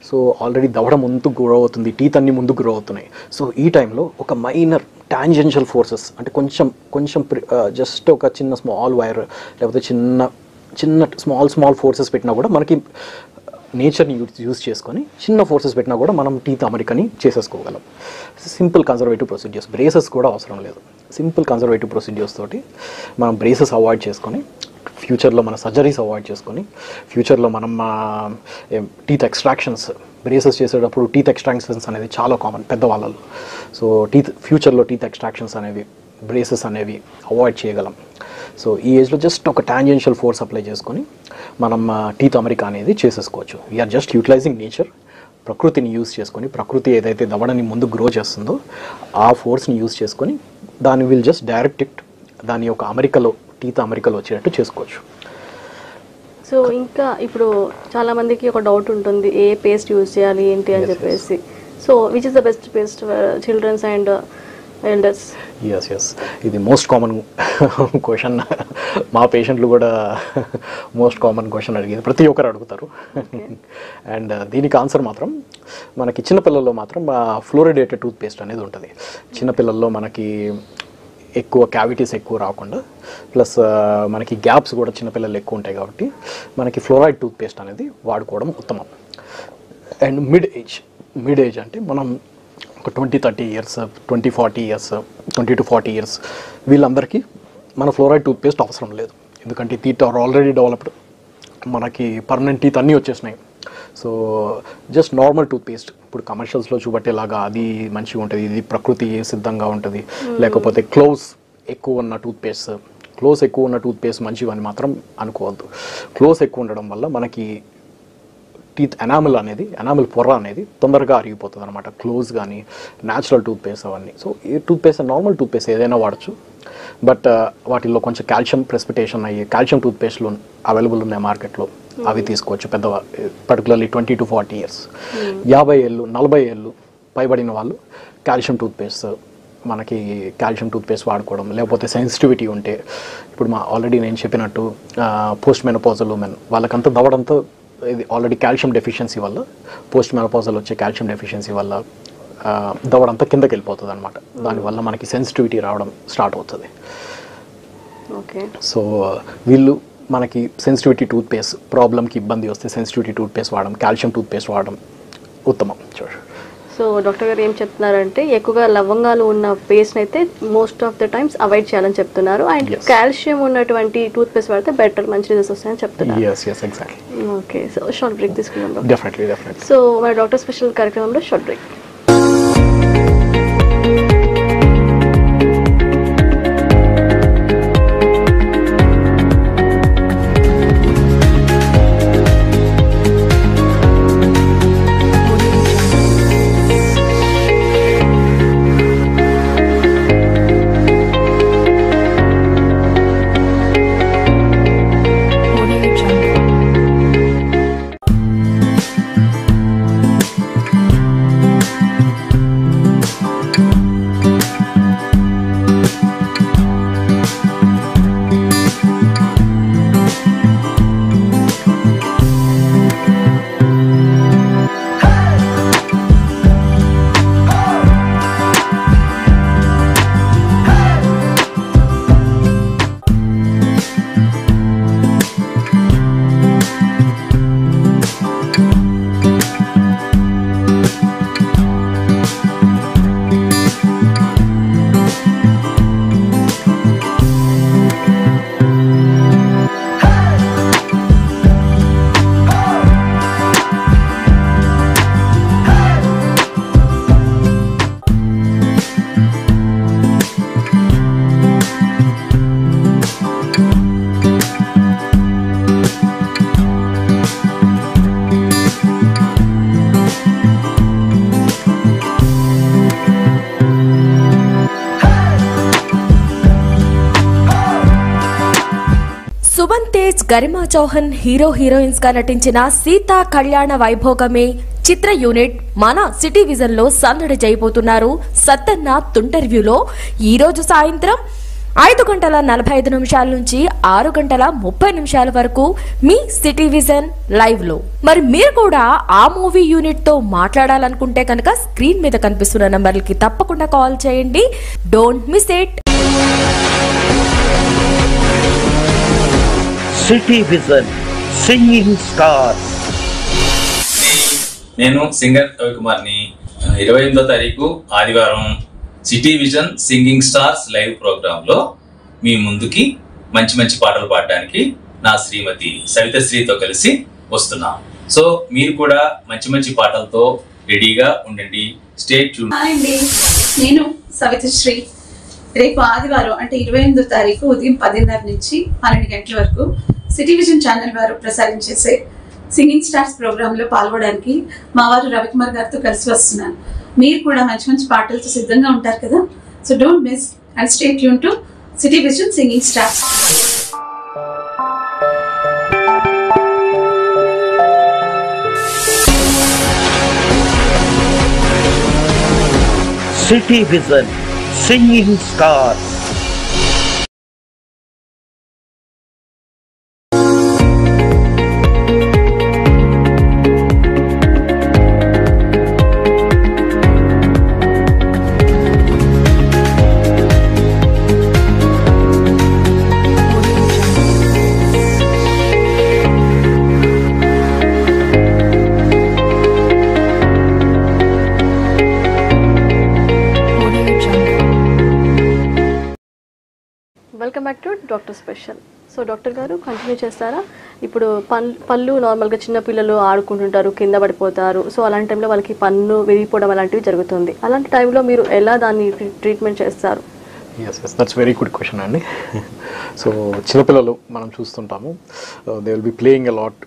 సో ఆల్రెడీ దవడ ముందు గ్రో అవుతుంది, టీత్ అన్నీ ముందు గ్రో అవుతున్నాయి. సో ఈ టైంలో ఒక మైనర్ టాంజెన్షియల్ ఫోర్సెస్, అంటే కొంచెం జస్ట్ ఒక చిన్న స్మాల్ వైర్ లేకపోతే చిన్న స్మాల్ ఫోర్సెస్ పెట్టినా కూడా మనకి నేచర్ని యూజ్ చేసుకొని చిన్న ఫోర్సెస్ పెట్టినా కూడా మనం టీత్ అమరికని చేసేసుకోగలం. సింపుల్ కన్జర్వేటివ్ ప్రొసీడ్యూర్స్, బ్రేసెస్ కూడా అవసరం లేదు. సింపుల్ కన్జర్వేటివ్ ప్రొసీడ్యూర్స్ తోటి మనం బ్రేసెస్ అవాయిడ్ చేసుకొని, ఫ్యూచర్లో మన సర్జరీస్ అవాయిడ్ చేసుకొని, ఫ్యూచర్లో మనం టీత్ ఎక్స్ట్రాక్షన్స్, బ్రేసెస్ చేసేటప్పుడు టీత్ ఎక్స్ట్రాక్షన్స్ అనేది చాలా కామన్ పెద్దవాళ్ళలో. సో ఫ్యూచర్లో టీత్ ఎక్స్ట్రాక్షన్స్ అనేవి, బ్రేసెస్ అనేవి అవాయిడ్ చేయగలం. సో ఈ ఏజ్లో జస్ట్ ఒక టాంజెన్షియల్ ఫోర్స్ అప్లై చేసుకొని మనం టీత్ అమెరికా అనేది చేసేసుకోవచ్చు. వీఆర్ జస్ట్ యూటిలైజింగ్ నేచర్, ప్రకృతిని యూజ్ చేసుకొని, ప్రకృతి ఏదైతే దవడని ముందు గ్రో చేస్తుందో ఆ ఫోర్స్ని యూజ్ చేసుకొని దాన్ని విల్ జస్ట్ డైరెక్ట్ ఇట్, దాని యొక్క అమెరికాలో టీత్ అమెరికాలో వచ్చేటట్టు చేసుకోవచ్చు.
సో ఇంకా ఇప్పుడు చాలామందికి ఒక డౌట్ ఉంటుంది, ఏ పేస్ట్ యూజ్ చేయాలి ఏంటి అని చెప్పేసి. So which is the best paste for childrens and elders?
Yes ఇది మోస్ట్ కామన్ క్వశ్చన్. మా పేషెంట్లు కూడా మోస్ట్ కామన్ క్వశ్చన్ అడిగేది, ప్రతి ఒక్కరు అడుగుతారు. అండ్ దీనికి ఆన్సర్ మాత్రం మనకి చిన్నపిల్లల్లో మాత్రం ఫ్లోరిడేటెడ్ టూత్ పేస్ట్ అనేది ఉంటుంది. చిన్నపిల్లల్లో మనకి ఎక్కువ క్యావిటీస్ ఎక్కువ రాకుండా, ప్లస్ మనకి గ్యాప్స్ కూడా చిన్నపిల్లలు ఎక్కువ ఉంటాయి కాబట్టి మనకి ఫ్లోరైడ్ టూత్ పేస్ట్ అనేది వాడుకోవడం ఉత్తమం. అండ్ మిడ్ ఏజ్ అంటే మనం ఒక 20-30 ఇయర్స్, 20-40 ఇయర్స్, 20 to 40 ఇయర్స్ వీళ్ళందరికీ మన ఫ్లోరైడ్ టూత్ పేస్ట్ అవసరం లేదు. ఎందుకంటే టీత్ ఆర్ ఆల్రెడీ డెవలప్డ్, మనకి పర్మనెంట్ టీత్ అన్నీ వచ్చేసినాయి. So just normal toothpaste, ఇప్పుడు కమర్షియల్స్లో చూపట్టేలాగా అది మంచిగా ఉంటుంది, ఇది ప్రకృతి సిద్ధంగా ఉంటుంది, లేకపోతే క్లోవ్స్ ఎక్కువ ఉన్న టూత్ పేస్ట్ మంచివని మాత్రం అనుకోవద్దు. క్లోవ్స్ ఎక్కువ ఉండడం వల్ల మనకి టీత్ ఎనామిల్ పొర అనేది తొందరగా అరిగిపోతుంది అనమాట. క్లోవ్స్ కానీ న్యాచురల్ టూత్ పేస్ట్ అవన్నీ. సో ఈ toothpaste normal toothpaste ఏదైనా వాడచ్చు, బట్ వాటిల్లో కొంచెం కాల్షియం ప్రెసిపిటేషన్ అయ్యి కాల్షియం టూత్ పేస్ట్లు అవైలబుల్ ఉన్నాయి మార్కెట్లో, అవి తీసుకోవచ్చు. పర్టికులర్లీ 20 to 40 ఇయర్స్, 50 ఏళ్ళు 40 ఏళ్ళు పైబడిన వాళ్ళు కాల్షియం టూత్ పేస్ట్, మనకి కాల్షియం టూత్ పేస్ట్ వాడుకోవడం. లేకపోతే సెన్సిటివిటీ ఉంటే, ఇప్పుడు ఆల్రెడీ నేను చెప్పినట్టు పోస్ట్ మెనోపాజల్ ఉమెన్ వాళ్ళకంతా దవడంతా ఇది ఆల్రెడీ కాల్షియం డెఫిషియన్సీ వల్ల, పోస్ట్ మెనోపాజల్ వచ్చే కాల్షియం డెఫిషియన్సీ వల్ల దవడంతా కిందకి వెళ్ళిపోతుంది అనమాట. దానివల్ల మనకి సెన్సిటివిటీ రావడం స్టార్ట్ అవుతుంది. సో వీళ్ళు మనకి సెన్సిటివిటీ టూత్ పేస్ట్ ప్రాబ్లమ్కి ఇబ్బంది వస్తే సెన్సిటివిటీ టూత్ పేస్ట్ వాడడం, కాల్షియం టూత్ పేస్ట్ వాడడం ఉత్తమం.
సో డాక్టర్ గారు ఏం చెప్తున్నారంటే ఎక్కువగా లవంగాలు ఉన్న పేస్ట్ అయితే most of the times avoid చేయాలని చెప్తున్నారు. అండ్ కాల్షియం ఉన్నటువంటి టూత్ పేస్ట్ వాడితే బెటర్, మంచి రిజల్ట్స్ వస్తాయని చెప్తున్నారు. ఓకే, సో షార్ట్ బ్రేక్ తీసుకున్నాం.
డెఫినెట్లీ.
సో మన డాక్టర్ స్పెషల్ కార్యక్రమంలో short break.
Suman Tej, Garima Chauhan hero heroines గా నటించిన సీతా కళ్యాణ వైభోగమే చిత్ర యూనిట్ మన సిటీ విజన్ లో సందడి చేయబోతున్నారు సత్తన్న తుంటర్వ్యూలో. ఈ రోజు సాయంత్రం 5:45 నుంచి 6:30 వరకు మీ సిటీ విజన్ లైవ్ లో. మరి మీరు కూడా ఆ మూవీ యూనిట్ తో మాట్లాడాలనుకుంటే కనుక స్క్రీన్ మీద కనిపిస్తున్న నంబర్లకి తప్పకుండా కాల్ చేయండి. Don't miss it.
City vision singing stars.
నేను సింగర్ రవికుమార్ని. 28వ తారీఖు ఆదివారం city vision singing stars live program లో మీ ముందుకి మంచి మంచి పాటలు పాడడానికి నా శ్రీమతి సవితశ్రీతో కలిసి వస్తున్నాం. సో మీరు కూడా మంచి మంచి పాటలతో రెడీగా ఉండండి. Stay tune.
హాయ్ అండి, నేను సవితశ్రీ. రేపు ఆదివారం అంటే 28వ తారీఖు ఉదయం 10:30 నుంచి 12 గంటల వరకు సిటీ విజన్ ఛానల్ వారు ప్రసారం చేసే సింగింగ్ స్టార్స్ ప్రోగ్రామ్ లో పాల్గొనడానికి మా వారు రవికుమార్ గారితో కలిసి వస్తున్నాను. మీరు కూడా మంచి మంచి పాటలతో సిద్ధంగా ఉంటారు కదా. So don't miss and stay tune to city vision singing stars.
City Vision, Singing Stars.
Welcome back to doctor special. So doctor గారు కంటిన్యూ చేస్తారా? ఇప్పుడు పళ్ళు నార్మల్గా చిన్నపిల్లలు ఆడుకుంటుంటారు, కింద పడిపోతారు. సో అలాంటి టైంలో వాళ్ళకి పన్ను విరిగిపోవడం అలాంటివి జరుగుతుంది. అలాంటి టైంలో మీరు ఎలా దాన్ని ట్రీట్మెంట్ చేస్తారు?
Yes that's very good question అండి. సో చిన్నపిల్లలు మనం చూస్తుంటాము, they will be playing a lot.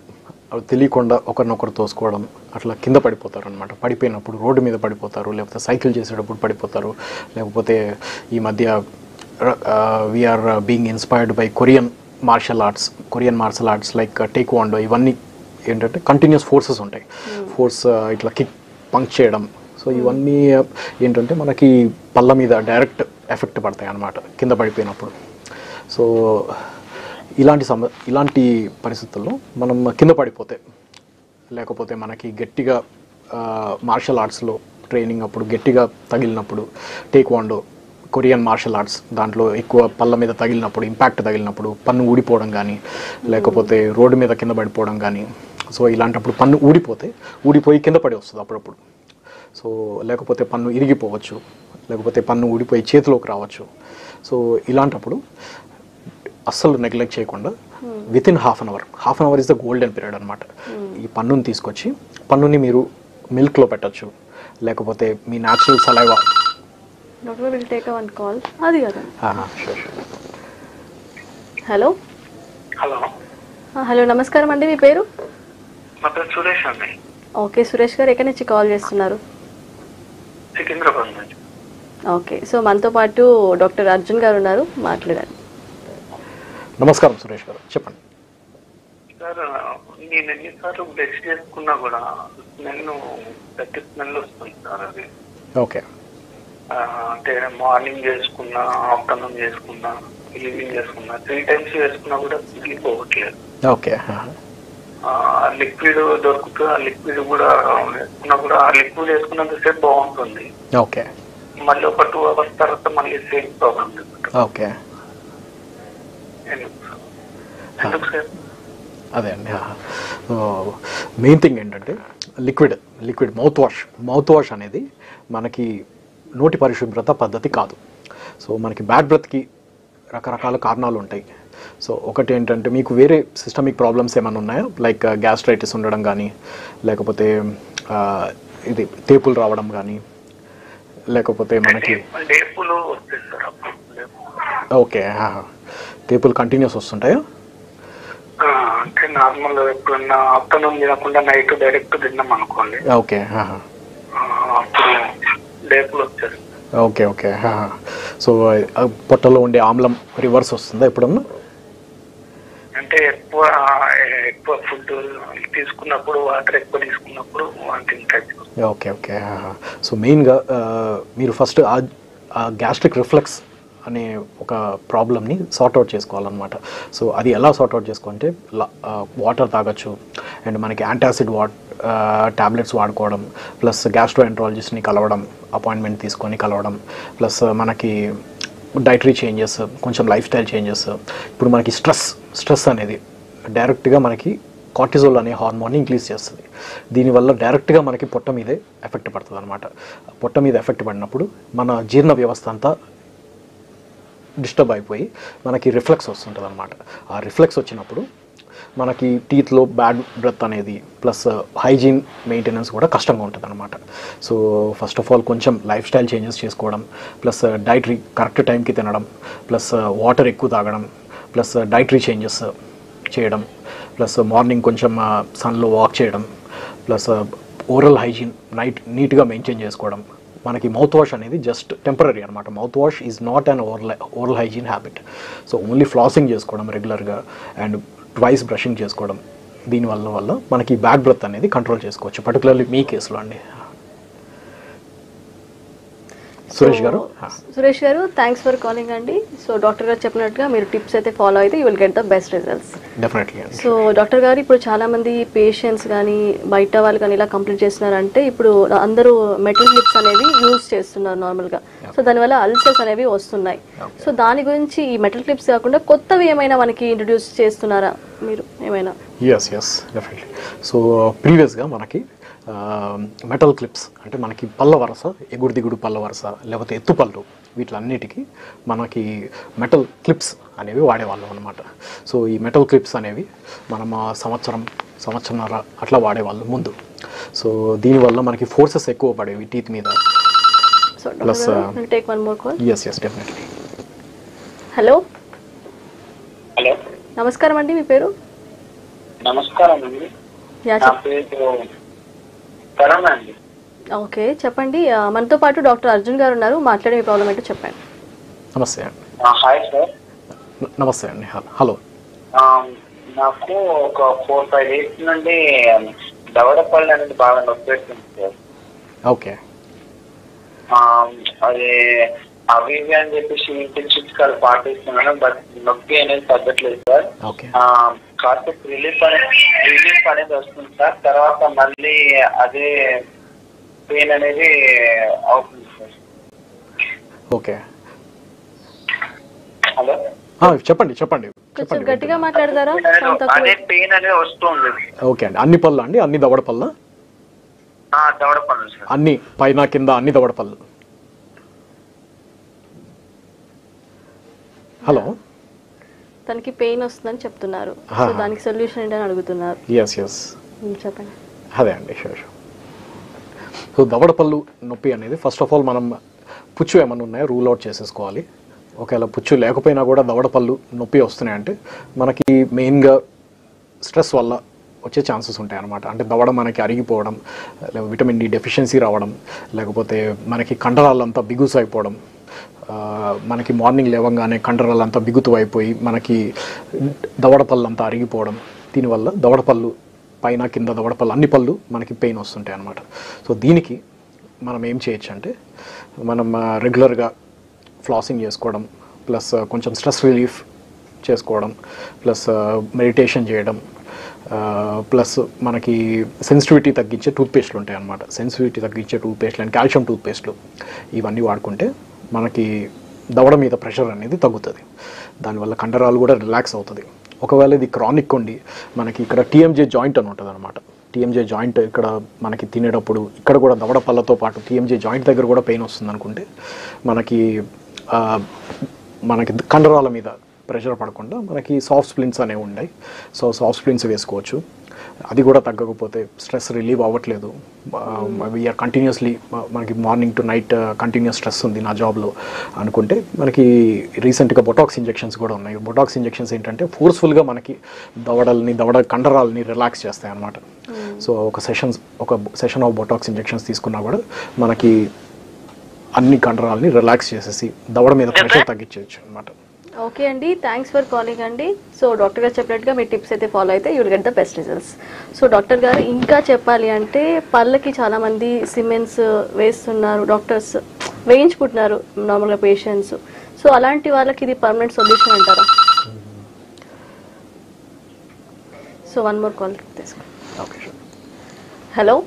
తెలియకుండా ఒకరినొకరు తోసుకోవడం, అట్లా కింద పడిపోతారు అనమాట. పడిపోయినప్పుడు రోడ్డు మీద పడిపోతారు, లేకపోతే సైకిల్ చేసేటప్పుడు పడిపోతారు, లేకపోతే ఈ మధ్య we are being inspired by Korean martial arts like taekwondo. ఇవన్నీ ఏంటంటే కంటిన్యూస్ ఫోర్సెస్ ఉంటాయి. ఫోర్స్ ఇట్లా కిక్ పంక్ చేయడం. సో ఇవన్నీ ఏంటంటే మనకి పళ్ళ మీద డైరెక్ట్ ఎఫెక్ట్ పడతాయి అన్నమాట కింద పడిపోయినప్పుడు. సో ఇలాంటి పరిస్థితుల్లో మనం కింద పడిపోతే, లేకపోతే మనకి గట్టిగా మార్షల్ ఆర్ట్స్లో ట్రైనింగ్ అప్పుడు గట్టిగా తగిలినప్పుడు, టేక్వాండో కొరియన్ మార్షల్ ఆర్ట్స్ దాంట్లో ఎక్కువ పళ్ళ మీద తగిలినప్పుడు, ఇంపాక్ట్ తగిలినప్పుడు పన్ను ఊడిపోవడం కానీ, లేకపోతే రోడ్డు మీద కింద పడిపోవడం కానీ. సో ఇలాంటప్పుడు పన్ను ఊడిపోయి కింద పడి వస్తుంది అప్పుడప్పుడు. సో లేకపోతే పన్ను ఇరిగిపోవచ్చు, లేకపోతే పన్ను ఊడిపోయి చేతిలోకి రావచ్చు. సో ఇలాంటప్పుడు అస్సలు నెగ్లెక్ట్ చేయకుండా within half an hour is the golden period అనమాట. ఈ పన్నుని తీసుకొచ్చి పన్నుని మీరు మిల్క్లో పెట్టచ్చు, లేకపోతే మీ natural saliva.
Doctor will take one call. అది కదా. హలో హలో నమస్కారం అండి, మీ పేరు?
నా పేరు సురేష్ అండి.
ఓకే సురేష్ గారు, ఎక్కడి నుంచి కాల్ చేస్తున్నారు?
సికింద్రాబాద్ నుంచి.
ఓకే, సో మనతో పాటు డాక్టర్ అర్జున్ గారు ఉన్నారు, మాట్లాడారు.
నమస్కారం సురేష్ గారు, చెప్పండి.
సార్ నేను ఎన్నిసార్లు బ్రష్ చేసుకున్నా కూడా గట్టి స్మెల్ వస్తుంది సార్. అది
ఓకే.
అంటే మార్నింగ్ చేసుకున్నా, ఆఫ్టర్నూన్ చేసుకున్నా, ఈవినింగ్ చేసుకున్నా, 3 times చేసుకున్నా కూడా స్మెల్ పోవట్లేదు.
ఓకే.
లిక్విడ్ దొరుకుతుంది, ఆ లిక్విడ్ కూడా వేసుకున్నా కూడా ఆ లిక్విడ్ వేసుకున్నంతసేపు బాగుంటుంది.
ఓకే.
మళ్ళీ ఒక 2 hours తర్వాత మళ్ళీ సేమ్ ప్రాబ్లం.
ఓకే.
ఎందుకు సార్?
అదే అండి, మెయిన్ థింగ్ ఏంటంటే లిక్విడ్ మౌత్ వాష్ అనేది మనకి నోటి పరిశుభ్రత పద్ధతి కాదు. సో మనకి బ్యాడ్ బ్రెత్కి రకరకాల కారణాలు ఉంటాయి. సో ఒకటి ఏంటంటే మీకు వేరే సిస్టమిక్ ప్రాబ్లమ్స్ ఏమైనా ఉన్నాయా, లైక్ గ్యాస్ట్రైటిస్ ఉండడం కానీ, లేకపోతే ఇది తేపులు రావడం కానీ, లేకపోతే మనకి ఓకే తేపులు కంటిన్యూస్ వస్తుంటాయా?
అంటే నార్మల్ ఎప్పుడన్నా ఆఫ్టర్నూన్ తినకుండా నైట్ డైరెక్ట్ తిన్నాం అనుకోండి.
ఓకే.
అప్పుడు డేపులు వచ్చేది.
ఓకే. ఓకే. సో పొట్టలో ఉండే ఆమ్లం రివర్స్ వస్తుందా ఎప్పుడన్నా?
అంటే ఎక్కువ ఫుడ్ తీసుకున్నప్పుడు, వాటర్ ఎక్కువ తీసుకున్నప్పుడు vomiting type.
Okay. Okay. So మెయిన్గా మీరు ఫస్ట్ ఆ గ్యాస్ట్రిక్ రిఫ్లెక్స్ అనే ఒక ప్రాబ్లమ్ని సార్ట్అవుట్ చేసుకోవాలన్నమాట. సో అది ఎలా సార్ట్అవుట్ చేసుకోవాలంటే వాటర్ తాగొచ్చు, అండ్ మనకి యాంటాసిడ్ ట్యాబ్లెట్స్ వాడుకోవడం, ప్లస్ గ్యాస్ట్రోఎంట్రాలజిస్ట్ని కలవడం, అపాయింట్మెంట్ తీసుకొని కలవడం, ప్లస్ మనకి డైటరీ చేంజెస్, కొంచెం లైఫ్ స్టైల్ చేంజెస్. ఇప్పుడు మనకి స్ట్రెస్ అనేది డైరెక్ట్గా మనకి కార్టిజోల్ అనే హార్మోన్ని ఇంక్రీజ్ చేస్తుంది. దీనివల్ల డైరెక్ట్గా మనకి పొట్ట మీదే ఎఫెక్ట్ పడుతుంది అనమాట. పొట్ట మీద ఎఫెక్ట్ పడినప్పుడు మన జీర్ణ వ్యవస్థ అంతా డిస్టర్బ్ అయిపోయి మనకి రిఫ్లెక్స్ వస్తుంటుంది అనమాట. ఆ రిఫ్లెక్స్ వచ్చినప్పుడు మనకి టీత్లో బ్యాడ్ బ్రెత్ అనేది ప్లస్ హైజీన్ మెయింటెనెన్స్ కూడా కష్టంగా ఉంటుంది అనమాట. సో ఫస్ట్ ఆఫ్ ఆల్ కొంచెం లైఫ్ స్టైల్ చేంజెస్ చేసుకోవడం, ప్లస్ డైటరీ కరెక్ట్ టైంకి తినడం, ప్లస్ వాటర్ ఎక్కువ తాగడం, ప్లస్ డైటరీ చేంజెస్ చేయడం, ప్లస్ మార్నింగ్ కొంచెం సన్లో వాక్ చేయడం, ప్లస్ ఓరల్ హైజీన్ నీట్గా మెయింటైన్ చేసుకోవడం. మనకి మౌత్ వాష్ అనేది జస్ట్ టెంపరీ అనమాట. Mouth wash is not an oral hygiene habit. So only flossing చేసుకోవడం రెగ్యులర్గా అండ్ ట్వైస్ బ్రషింగ్ చేసుకోవడం, దీనివల్ల మనకి బ్యాక్ బ్రెత్ అనేది కంట్రోల్ చేసుకోవచ్చు, పర్టికులర్లీ మీ కేసులో అండి.
సురేష్ గారు థ్యాంక్స్ ఫర్ కాలింగ్ అండి. సో డాక్టర్ గారు చెప్పినట్టుగా మీరు టిప్స్ అయితే ఫాలో అయితే you will get the best results.
Definitely.
So doctor గారు ఇప్పుడు చాలా మంది పేషెంట్స్ కానీ బయట వాళ్ళు కానీ ఇలా కంప్లీట్ చేస్తున్నారంటే ఇప్పుడు అందరూ మెటల్ క్లిప్స్ అనేవి యూజ్ చేస్తున్నారు నార్మల్గా. సో దానివల్ల అల్సర్స్ అనేవి వస్తున్నాయి. సో దాని గురించి ఈ మెటల్ క్లిప్స్ కాకుండా కొత్తవి ఏమైనా మనకి ఇంట్రడ్యూస్ చేస్తున్నారా మీరు ఏమైనా?
Yes definitely. సో ప్రీవియస్గా మనకి మెటల్ క్లిప్స్ అంటే మనకి పళ్ళ వరస, ఎగుడు దిగుడు పళ్ళ వరస లేకపోతే ఎత్తు పళ్ళు, వీటిలన్నిటికీ మనకి మెటల్ క్లిప్స్ అనేవి వాడేవాళ్ళం అనమాట. సో ఈ మెటల్ క్లిప్స్ అనేవి మనం సంవత్సరంన్నర అట్లా వాడేవాళ్ళం ముందు. సో దీనివల్ల మనకి ఫోర్సెస్ ఎక్కువ పడేవి టీత్ మీద. Plus S definitely.
Hello
hello,
నమస్కారం అండి, మీ పేరు?
నమస్కారం అండి, నా పేరు కరణ్ అండి.
ఓకే చెప్పండి. మనతో పాటు డాక్టర్ అర్జున్ గారు ఉన్నారు, మాట్లాడే ప్రాబ్లం ఏంటో చెప్పండి.
నమస్తే అండి.
Hi sir.
నమస్తే అండి. హలో.
నాకు ఒక 4-5 డేస్ నుండి దవడపల్లి అనేది బాగా నొప్పి పెడుతుంది సార్.
ఓకే.
అది అవి ఇవి అని చెప్పేసి ఇంటికి చిట్కాలు పాటిస్తున్నాను, బట్ నొప్పి అనేది తగ్గట్లేదు సార్. కాసేపు రిలీఫ్ అనేది వస్తుంది సార్, తర్వాత మళ్ళీ అదే పెయిన్ అనేది అవుతుంది సార్.
ఓకే.
హలో,
చెప్పండి.
కొంచెం గట్టిగా మాట్లాడతారా?
అదే పెయిన్ అనేది వస్తుంది.
ఓకే అండి. అన్ని పళ్ళు అండి? అన్ని దవడ పళ్ళు?
దవడ పళ్ళు సార్.
అన్ని పైన కింద అన్ని దవడ పళ్ళు? హలో.
తనకి పెయిన్ వస్తుందని చెప్తున్నారు, సో దానికి సొల్యూషన్ ఏంటని అడుగుతున్నారు.
ఎస్
చెప్పండి.
అదే అండి, షూర్. సో దవడ పళ్ళు నొప్పి అనేది ఫస్ట్ ఆఫ్ ఆల్ మనం పుచ్చు ఏమన్నా ఉన్నాయో రూల్ అవుట్ చేసేసుకోవాలి. ఒకవేళ పుచ్చు లేకపోయినా కూడా దవడ పళ్ళు నొప్పి వస్తున్నాయంటే మనకి మెయిన్గా స్ట్రెస్ వల్ల వచ్చే ఛాన్సెస్ ఉంటాయి అన్నమాట. అంటే దవడ మనకి అరిగిపోవడం, విటమిన్ డి డెఫిషియన్సీ రావడం, లేకపోతే మనకి కండరాలంతా బిగుసు అయిపోవడం, మనకి మార్నింగ్ లేవగానే కండరాలంతా బిగుతు అయిపోయి మనకి దవడపళ్ళు అంతా అరిగిపోవడం, దీనివల్ల దవడపళ్ళు పైన కింద దవడపళ్ళు అన్ని పళ్ళు మనకి పెయిన్ వస్తుంటాయి అన్నమాట. సో దీనికి మనం ఏం చేయొచ్చు అంటే మనం రెగ్యులర్గా ఫ్లాసింగ్ చేసుకోవడం, ప్లస్ కొంచెం స్ట్రెస్ రిలీఫ్ చేసుకోవడం, ప్లస్ మెడిటేషన్ చేయడం, ప్లస్ మనకి సెన్సిటివిటీ తగ్గించే టూత్పేస్ట్లు ఉంటాయి అన్నమాట. సెన్సిటివిటీ తగ్గించే టూత్పేస్ట్లు అండ్ కాల్షియం టూత్పేస్ట్లు ఇవన్నీ వాడుకుంటే మనకి దవడ మీద ప్రెషర్ అనేది తగ్గుతుంది. దానివల్ల కండరాలు కూడా రిలాక్స్ అవుతుంది. ఒకవేళ ఇది క్రానిక్ ఉండి మనకి ఇక్కడ టీఎంజే జాయింట్ అని ఉంటుంది అనమాట. టీఎంజే జాయింట్ ఇక్కడ మనకి తినేటప్పుడు ఇక్కడ కూడా దవడ పళ్ళతో పాటు టీఎంజే జాయింట్ దగ్గర కూడా పెయిన్ వస్తుంది అనుకుంటే మనకి కండరాల మీద ప్రెషర్ పడకుండా మనకి సాఫ్ట్ స్ప్లిన్స్ అనేవి ఉన్నాయి. సో సాఫ్ట్ స్ప్లిన్స్ వేసుకోవచ్చు. అది కూడా తగ్గకపోతే స్ట్రెస్ రిలీవ్ అవ్వట్లేదు, వీఆర్ కంటిన్యూస్లీ మనకి morning to night continuous stress ఉంది నా జాబ్లో అనుకుంటే మనకి రీసెంట్గా బొటాక్స్ ఇంజెక్షన్స్ కూడా ఉన్నాయి. బొటాక్స్ ఇంజెక్షన్స్ ఏంటంటే ఫోర్స్ఫుల్గా మనకి దవడ కండరాలని రిలాక్స్ చేస్తాయి అన్నమాట. సో ఒక సెషన్ ఆఫ్ బొటాక్స్ ఇంజెక్షన్స్ తీసుకున్నా కూడా మనకి అన్ని కండరాలని రిలాక్స్ చేసేసి దవడ మీద ప్రెషర్ తగ్గించవచ్చు అన్నమాట.
ఓకే అండి, థ్యాంక్స్ ఫర్ కాలింగ్ అండి. సో డాక్టర్ గారు చెప్పినట్టుగా మీ టిప్స్ అయితే ఫాలో అయితే you will get the best results. So doctor గారు ఇంకా చెప్పాలి అంటే పళ్ళకి చాలామంది సిమెంట్స్ వేస్తున్నారు, డాక్టర్స్ వేయించుకుంటున్నారు నార్మల్గా పేషెంట్స్. సో అలాంటి వాళ్ళకి ఇది పర్మనెంట్ సొల్యూషన్ అంటారా? సో వన్ మోర్ కాల్ తీసుకోండి. హలో.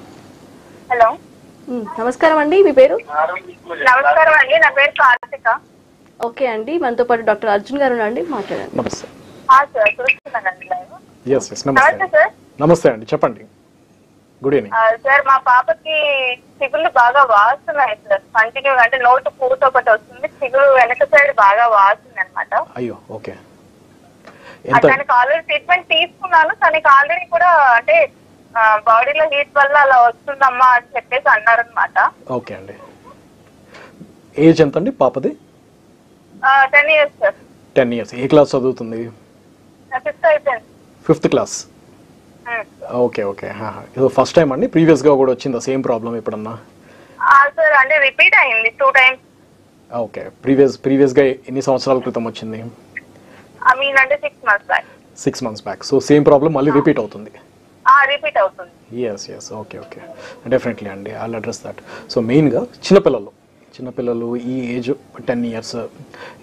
నమస్కారం అండి, మీ పేరు?
నమస్కారం అండి, నా పేరు కార్తిక.
ఓకే అండి, మనతో పాటు డాక్టర్ అర్జున్ గారు అండి, మాట్లాడండి.
నమస్తే. నమస్తే అండి, చెప్పండి. Good evening
sir. మా పాపకి చిగుళ్ళు బాగా వాస్తున్నాయి సార్, కంటిన్యూ అంటే నోటు పూత ఒకటి వస్తుంది, చిగురు వెనక సైడ్ బాగా వాస్తుంది అనమాట.
అయ్యో, ఓకే.
దానికి ఆల్రెడీ ట్రీట్మెంట్ తీసుకున్నాను. తనకి ఆల్రెడీ కూడా అంటే బాడీలో హీట్ వల్ల అలా వస్తుందమ్మా అని చెప్పేసి అన్నారనమాట.
ఓకే అండి. ఏజ్ ఎంత అండి పాపది?
10 years సార్.
10 years. ఏ క్లాస్ చదువుతుంది?
5th అయిపోయింది.
5th class. Okay okay. ఇది ఫస్ట్ టైం అండి? ప్రీవియస్గా కూడా వచ్చిందా సేమ్ ప్రాబ్లం ఎప్పుడన్నా?
సార్ అంటే రిపీట్ అయింది 2 times.
ఓకే. ప్రీవియస్గా ఎన్ని సంవత్సరాల క్రితం వచ్చింది?
ఐ మీన్ అంటే 6 months back.
6 months back. So same problem మళ్ళీ రిపీట్ అవుతుంది?
రిపీట్ అవుతుంది.
ఎస్ ఓకే ఓకే, డెఫినెట్లీ అండి. I'll address that. సో మెయిన్గా చిన్నపిల్లలు ఈ ఏజ్ 10 years,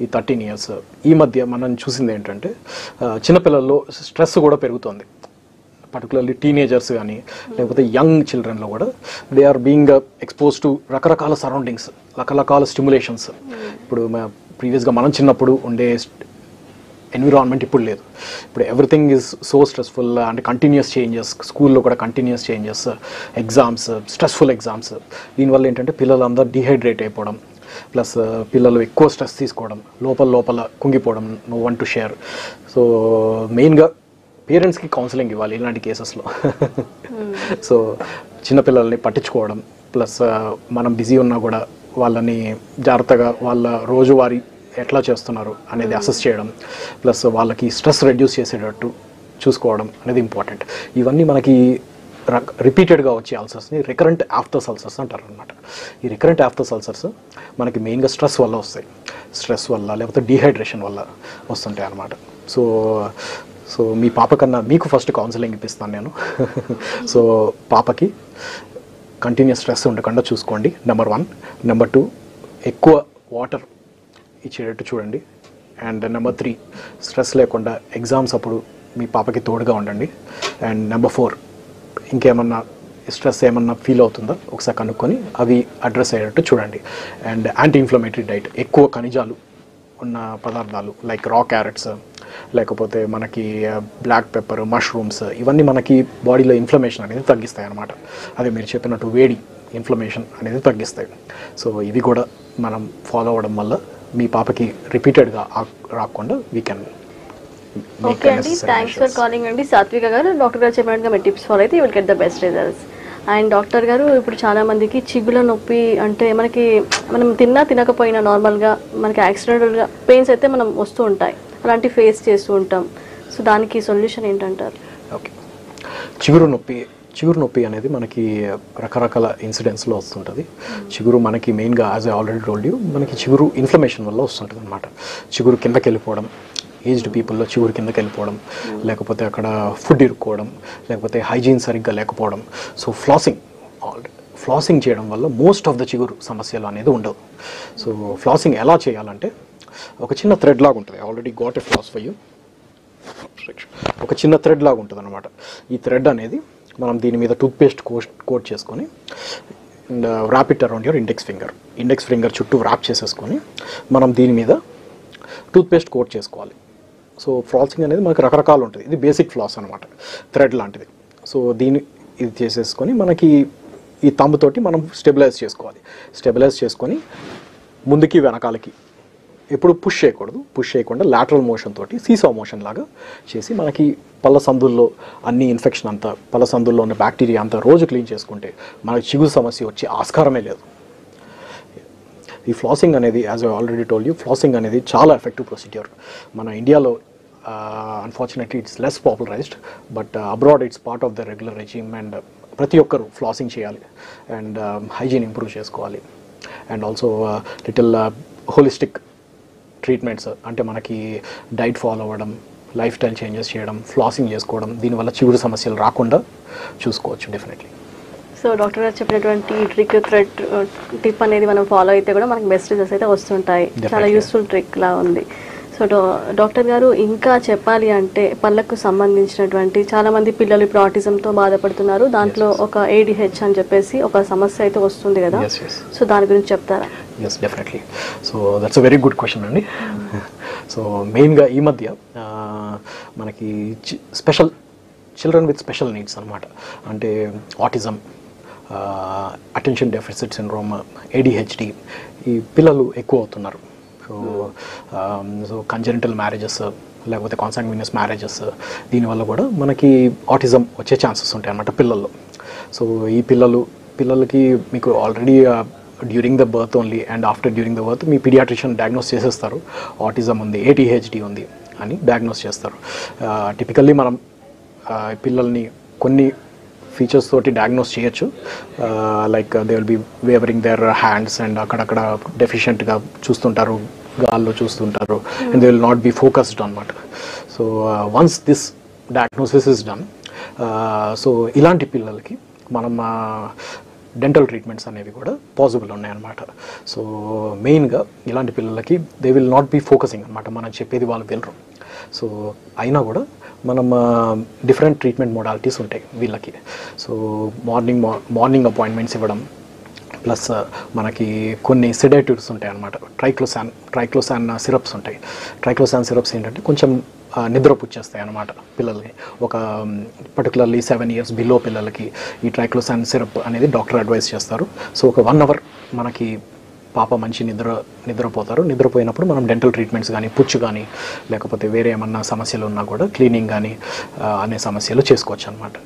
ఈ 13 years ఈ మధ్య మనం చూసింది ఏంటంటే చిన్నపిల్లల్లో స్ట్రెస్ కూడా పెరుగుతుంది. పర్టికులర్లీ టీనేజర్స్ కానీ లేకపోతే యంగ్ చిల్డ్రన్లో కూడా they are being expose to రకరకాల సరౌండింగ్స్, రకరకాల స్టిమ్యులేషన్స్. ఇప్పుడు ప్రీవియస్గా మనం చిన్నప్పుడు ఉండే ఎన్విరాన్మెంట్ ఇప్పుడు లేదు. ఇప్పుడు everything is so stressful and continuous changes, స్కూల్లో కూడా continuous changes, exams, stressful exams. దీనివల్ల ఏంటంటే పిల్లలందరూ డిహైడ్రేట్ అయిపోవడం, ప్లస్ పిల్లలు ఎక్కువ స్ట్రెస్ తీసుకోవడం, లోపల కుంగిపోవడం, no one to share. So మెయిన్గా పేరెంట్స్కి కౌన్సిలింగ్ ఇవ్వాలి ఇలాంటి కేసెస్లో. సో చిన్నపిల్లల్ని పట్టించుకోవడం, ప్లస్ మనం బిజీ ఉన్నా కూడా వాళ్ళని జాగ్రత్తగా వాళ్ళ రోజువారీ ఎట్లా చేస్తున్నారు అనేది అసెస్ చేయడం, ప్లస్ వాళ్ళకి స్ట్రెస్ రెడ్యూస్ చేసేటట్టు చూసుకోవడం అనేది ఇంపార్టెంట్. ఇవన్నీ మనకి రిపీటెడ్గా వచ్చే అల్సర్స్ని రికరెంట్ ఆఫ్టర్స్ అల్సర్స్ అంటారు అనమాట. ఈ రికరెంట్ ఆఫ్టర్స్ అల్సర్స్ మనకి మెయిన్గా స్ట్రెస్ వల్ల వస్తాయి. స్ట్రెస్ వల్ల లేకపోతే డీహైడ్రేషన్ వల్ల వస్తుంటాయి అన్నమాట. సో మీ పాప కన్నా మీకు ఫస్ట్ కౌన్సిలింగ్ ఇప్పిస్తాను నేను. సో పాపకి కంటిన్యూస్ స్ట్రెస్ ఉండకుండా చూసుకోండి, నెంబర్ 1. నెంబర్ 2, ఎక్కువ వాటర్ ఇచ్చేటట్టు చూడండి. అండ్ నెంబర్ 3, స్ట్రెస్ లేకుండా ఎగ్జామ్స్ అప్పుడు మీ పాపకి తోడుగా ఉండండి. అండ్ నెంబర్ 4, ఇంకేమన్నా స్ట్రెస్ ఏమన్నా ఫీల్ అవుతుందో ఒకసారి కనుక్కొని అవి అడ్రస్ అయ్యేటట్టు చూడండి. అండ్ యాంటీ ఇన్ఫ్లమేటరీ డైట్, ఎక్కువ ఖనిజాలు ఉన్న పదార్థాలు లైక్ రా క్యారెట్స్, లేకపోతే మనకి బ్లాక్ పెప్పర్, మష్రూమ్స్, ఇవన్నీ మనకి బాడీలో ఇన్ఫ్లమేషన్ అనేది తగ్గిస్తాయి అన్నమాట. అదే మీరు చెప్పినట్టు వేడి ఇన్ఫ్లమేషన్ అనేది తగ్గిస్తాయి. సో ఇవి కూడా మనం ఫాలో అవ్వడం వల్ల మీ పాపకి రిపీటెడ్గా రాకుండా వీ కెన్.
ఓకే అండి, థ్యాంక్స్ ఫర్ కాలింగ్ అండి. సాత్విక గారు, డాక్టర్ గారు చెప్పినట్టుగా మీ టిప్స్ ఫాలో అయితే you will get the best results. And doctor గారు, ఇప్పుడు చాలామందికి చిగుల నొప్పి అంటే మనం తినకపోయినా నార్మల్గా మనకి యాక్సిడెంటల్గా పెయిన్స్ అయితే మనం వస్తూ ఉంటాయి, అలాంటి ఫేస్ చేస్తూ ఉంటాం. సో దానికి సొల్యూషన్ ఏంటంటారు?
ఓకే, చిగురు నొప్పి అనేది మనకి రకరకాల ఇన్సిడెంట్స్లో వస్తుంటుంది. చిగురు మనకి మెయిన్గా as I already told you, మనకి చిగురు ఇన్ఫ్లమేషన్ వల్ల వస్తుంటుంది అనమాట. చిగురు కిందకి వెళ్ళిపోవడం, ఏజ్డ్ పీపుల్లో చిగురు కిందకి వెళ్ళిపోవడం, లేకపోతే అక్కడ ఫుడ్ ఇరుక్కోవడం, లేకపోతే హైజీన్ సరిగ్గా లేకపోవడం. సో ఫ్లాసింగ్ చేయడం వల్ల మోస్ట్ ఆఫ్ ద చిగురు సమస్యలు అనేది ఉండవు. సో ఫ్లాసింగ్ ఎలా చేయాలంటే, ఒక చిన్న థ్రెడ్ లాగా ఉంటుంది. Already got a floss for you. ఒక చిన్న థ్రెడ్ లాగా ఉంటుంది అనమాట. ఈ థ్రెడ్ అనేది మనం దీని మీద టూత్పేస్ట్ కోట్ చేసుకొని and wrap it around your index finger చుట్టూ ర్యాప్ చేసేసుకొని మనం దీని మీద టూత్పేస్ట్ కోట్ చేసుకోవాలి. సో ఫ్లాసింగ్ అనేది మనకి రకరకాలు ఉంటుంది. ఇది బేసిక్ ఫ్లాస్ అనమాట, థ్రెడ్ లాంటిది. సో ఇది చేసేసుకొని మనకి ఈ తమ్ముతోటి మనం స్టెబిలైజ్ చేసుకొని ముందుకి వెనకాలకి ఎప్పుడు పుష్ చేయకుండా లాటరల్ మోషన్ తోటి సీసా మోషన్ లాగా చేసి మనకి పళ్ళ సందుల్లో అన్ని ఇన్ఫెక్షన్ అంతా, పళ్ళ సందుల్లో ఉన్న బ్యాక్టీరియా అంతా రోజు క్లీన్ చేసుకుంటే మనకి చిగురు సమస్య వచ్చే ఆస్కారమే లేదు. ఈ ఫ్లాసింగ్ అనేది, as I already told you, flossing అనేది చాలా ఎఫెక్టివ్ ప్రొసీడ్యూర్. మన ఇండియాలో unfortunately it's less popularised, but abroad it's part of the regular regime. And ప్రతి ఒక్కరు ఫ్లాసింగ్ చేయాలి అండ్ హైజీన్ ఇంప్రూవ్ చేసుకోవాలి. And also little holistic treatments, అంటే మనకి డైట్ ఫాలో అవ్వడం, లైఫ్ స్టైల్ చేంజెస్ చేయడం, ఫ్లాసింగ్ చేసుకోవడం, దీనివల్ల చిగురు సమస్యలు రాకుండా చూసుకోవచ్చు డెఫినెట్లీ.
సో డాక్టర్ గారు చెప్పినటువంటి థ్రెడ్ టిప్ అనేది మనం ఫాలో అయితే కూడా మనకి బెస్ట్ రిజల్ట్స్ అయితే వస్తుంటాయి. చాలా యూస్ఫుల్ ట్రిక్ లా ఉంది. సో డాక్టర్ గారు, ఇంకా చెప్పాలి అంటే పళ్ళకు సంబంధించినటువంటి చాలామంది పిల్లలు ఇప్పుడు ఆటిజంతో బాధపడుతున్నారు. దాంట్లో ఒక ADH అని చెప్పేసి ఒక సమస్య అయితే వస్తుంది కదా, సో దాని గురించి చెప్తారా?
Yes, definitely. So that's a very good question అండి. సో మెయిన్గా ఈ మధ్య మనకి చిల్డ్రన్ విత్ స్పెషల్ నీడ్స్ అనమాట, అంటే autism, attention deficit syndrome, ADHD, ఈ పిల్లలు ఎక్కువ అవుతున్నారు. సో కంజెనిటల్ మ్యారేజెస్, లేకపోతే కాన్సాంగ్వినియస్ మ్యారేజెస్, దీనివల్ల కూడా మనకి ఆటిజం వచ్చే ఛాన్సెస్ ఉంటాయి అన్నమాట పిల్లల్లో. సో ఈ పిల్లలకి మీకు already during the birth only and after during the birth మీ పీడియాట్రిషియన్ డయాగ్నోస్ చేసేస్తారు, ఆటిజం ఉంది, ADHD ఉంది అని డయాగ్నోస్ చేస్తారు. టిపికల్లీ మనం పిల్లల్ని కొన్ని ఫీచర్స్ తోటి డయాగ్నోస్ చేయొచ్చు. Like they will be wavering their hands and అక్కడక్కడ డెఫిషియెంట్గా చూస్తుంటారు, గాల్లో చూస్తుంటారు, and they will not be focused అనమాట. So once this diagnosis is done, so ఇలాంటి పిల్లలకి మనం డెంటల్ ట్రీట్మెంట్స్ అనేవి కూడా పాసిబుల్ ఉన్నాయన్నమాట. సో మెయిన్గా ఇలాంటి పిల్లలకి they will not be focusing అనమాట, మనం చెప్పేది వాళ్ళు వినరు. సో అయినా కూడా మనం డిఫరెంట్ ట్రీట్మెంట్ మోడాలిటీస్ ఉంటాయి వీళ్ళకి. సో మార్నింగ్ అపాయింట్మెంట్స్ ఇవ్వడం, ప్లస్ మనకి కొన్ని సెడేటివ్స్ ఉంటాయి అన్నమాట. ట్రైక్లోసాన్ సిరప్స్ ఉంటాయి. ట్రైక్లోసాన్ సిరప్స్ ఏంటంటే కొంచెం నిద్రపుచ్చేస్తాయి అన్నమాట పిల్లలకి. ఒక పర్టికులర్లీ 7 years బిలో పిల్లలకి ఈ ట్రైక్లోసాన్ సిరప్ అనేది డాక్టర్ అడ్వైస్ చేస్తారు. సో ఒక 1 hour మనకి పాప మంచి నిద్రపోతారు. నిద్రపోయినప్పుడు మనం డెంటల్ ట్రీట్మెంట్స్ కానీ, పుచ్చు కానీ, లేకపోతే వేరే ఏమన్నా సమస్యలు ఉన్నా కూడా క్లీనింగ్ కానీ అనే సమస్యలు చేసుకోవచ్చు అనమాట.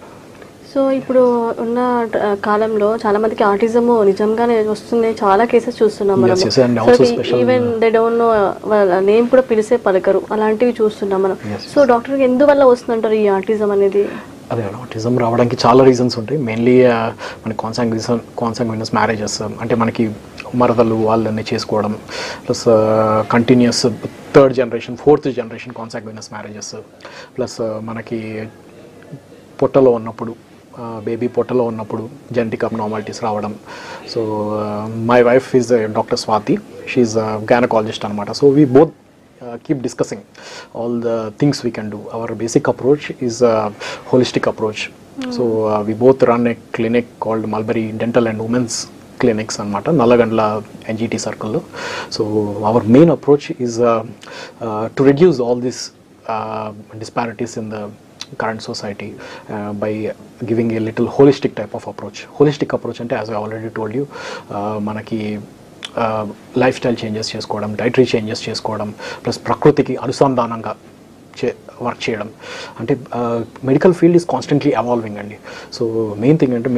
సో ఇప్పుడు ఉన్న కాలంలో చాలా మందికి ఆటిజం నిజంగానే వస్తున్నాయి, చాలా కేసెస్ చూస్తున్నాం మనం. ఈవెన్ దే డోంట్ నో, వాళ్ళ నేమ్ కూడా పిలిసే పలకరు, అలాంటివి చూస్తున్నాం మనం. సో డాక్టర్ ఎందువల్ల వస్తుందంటారు ఈ ఆటిజం అనేది?
అదే ఆటిజం రావడానికి చాలా రీజన్స్ ఉంటాయి. మెయిన్లీ మనకి కాన్సాంగ్వినియస్ మ్యారేజెస్, అంటే మనకి మరదలు వాళ్ళని చేసుకోవడం, plus continuous 3rd generation 4th generation consanguineous marriages, plus మనకి పొట్టలో ఉన్నప్పుడు బేబీ పొట్టలో ఉన్నప్పుడు జెనెటిక్ అబ్నార్మాలిటీస్ రావడం. So my wife is doctor Swathi, she's gynaecologist అనమాట. So we both keep discussing all the things we can do. Our basic approach is a holistic approach. So we both run a clinic called Mulberry Dental and Women's Clinics anamata, Nallagandla NGT circle. So our main approach is to reduce all these disparities in the current society by giving a little holistic type of approach. Holistic approach ante, as I already told you, manaki life style changes చేసుకోవడం, dietary changes చేసుకోవడం, plus ప్రకృతికి అనుసంధానంగా work చేయడం. అంటే medical field is constantly evolving అండి. So main thing అంటే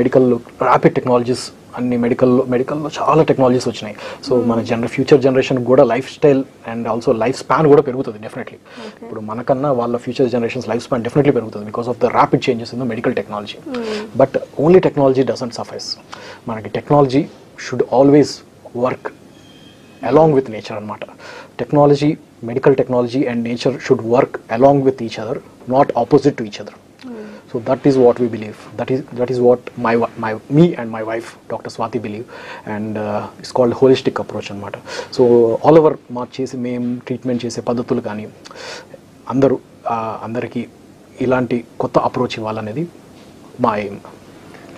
rapid technologies అన్ని మెడికల్లో చాలా టెక్నాలజీస్ వచ్చినాయి. సో మన ఫ్యూచర్ జనరేషన్ కూడా life style and also life span కూడా పెరుగుతుంది డెఫినెట్లీ. ఇప్పుడు మనకన్నా వాళ్ళ future generations life span definitely పెరుగుతుంది because of the rapid changes in the medical technology. But only technology doesn't suffice. మనకి technology should always work along with nature anamata. Technology, medical technology and nature should work along with each other, not opposite to each other. So that is what we believe. That is what me and my wife Dr. Swati believe, and it's called holistic approach anamata. So all over ma chese mem treatment chese పద్ధతులు కానీ అందరికీ ఇలాంటి కొత్త approach ఇవ్వాలనేది మా aim.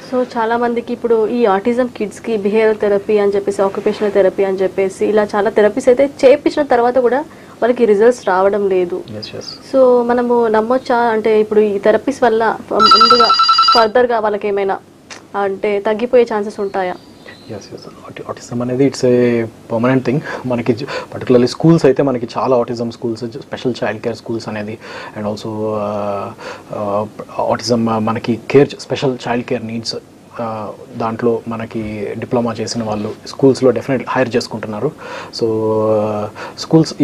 So చాలా మందికి ఇప్పుడు ఈ ఆటిజం కిడ్స్కి బిహేవియర్ థెరపీ అని చెప్పేసి, ఆక్యుపేషనల్ థెరపీ అని చెప్పేసి ఇలా చాలా థెరపీస్ అయితే చేయించిన తర్వాత కూడా వాళ్ళకి రిజల్ట్స్ రావడం లేదు. సో మనము నమ్మొచ్చా అంటే ఇప్పుడు ఈ థెరపీస్ వల్ల ముందుగా ఫర్దర్గా వాళ్ళకి ఏమైనా అంటే తగ్గిపోయే ఛాన్సెస్ ఉంటాయా?
ఆటిజం అనేది ఇట్స్ ఏ పర్మనెంట్ థింగ్. మనకి పర్టికులర్లీ స్కూల్స్ అయితే మనకి చాలా autism schools, special child care schools అనేది, అండ్ ఆల్సో ఆటిజం మనకి స్పెషల్ చైల్డ్ కేర్ నీడ్స్ దాంట్లో మనకి డిప్లొమా చేసిన వాళ్ళు స్కూల్స్లో డెఫినెట్లీ హైర్ చేసుకుంటున్నారు. సో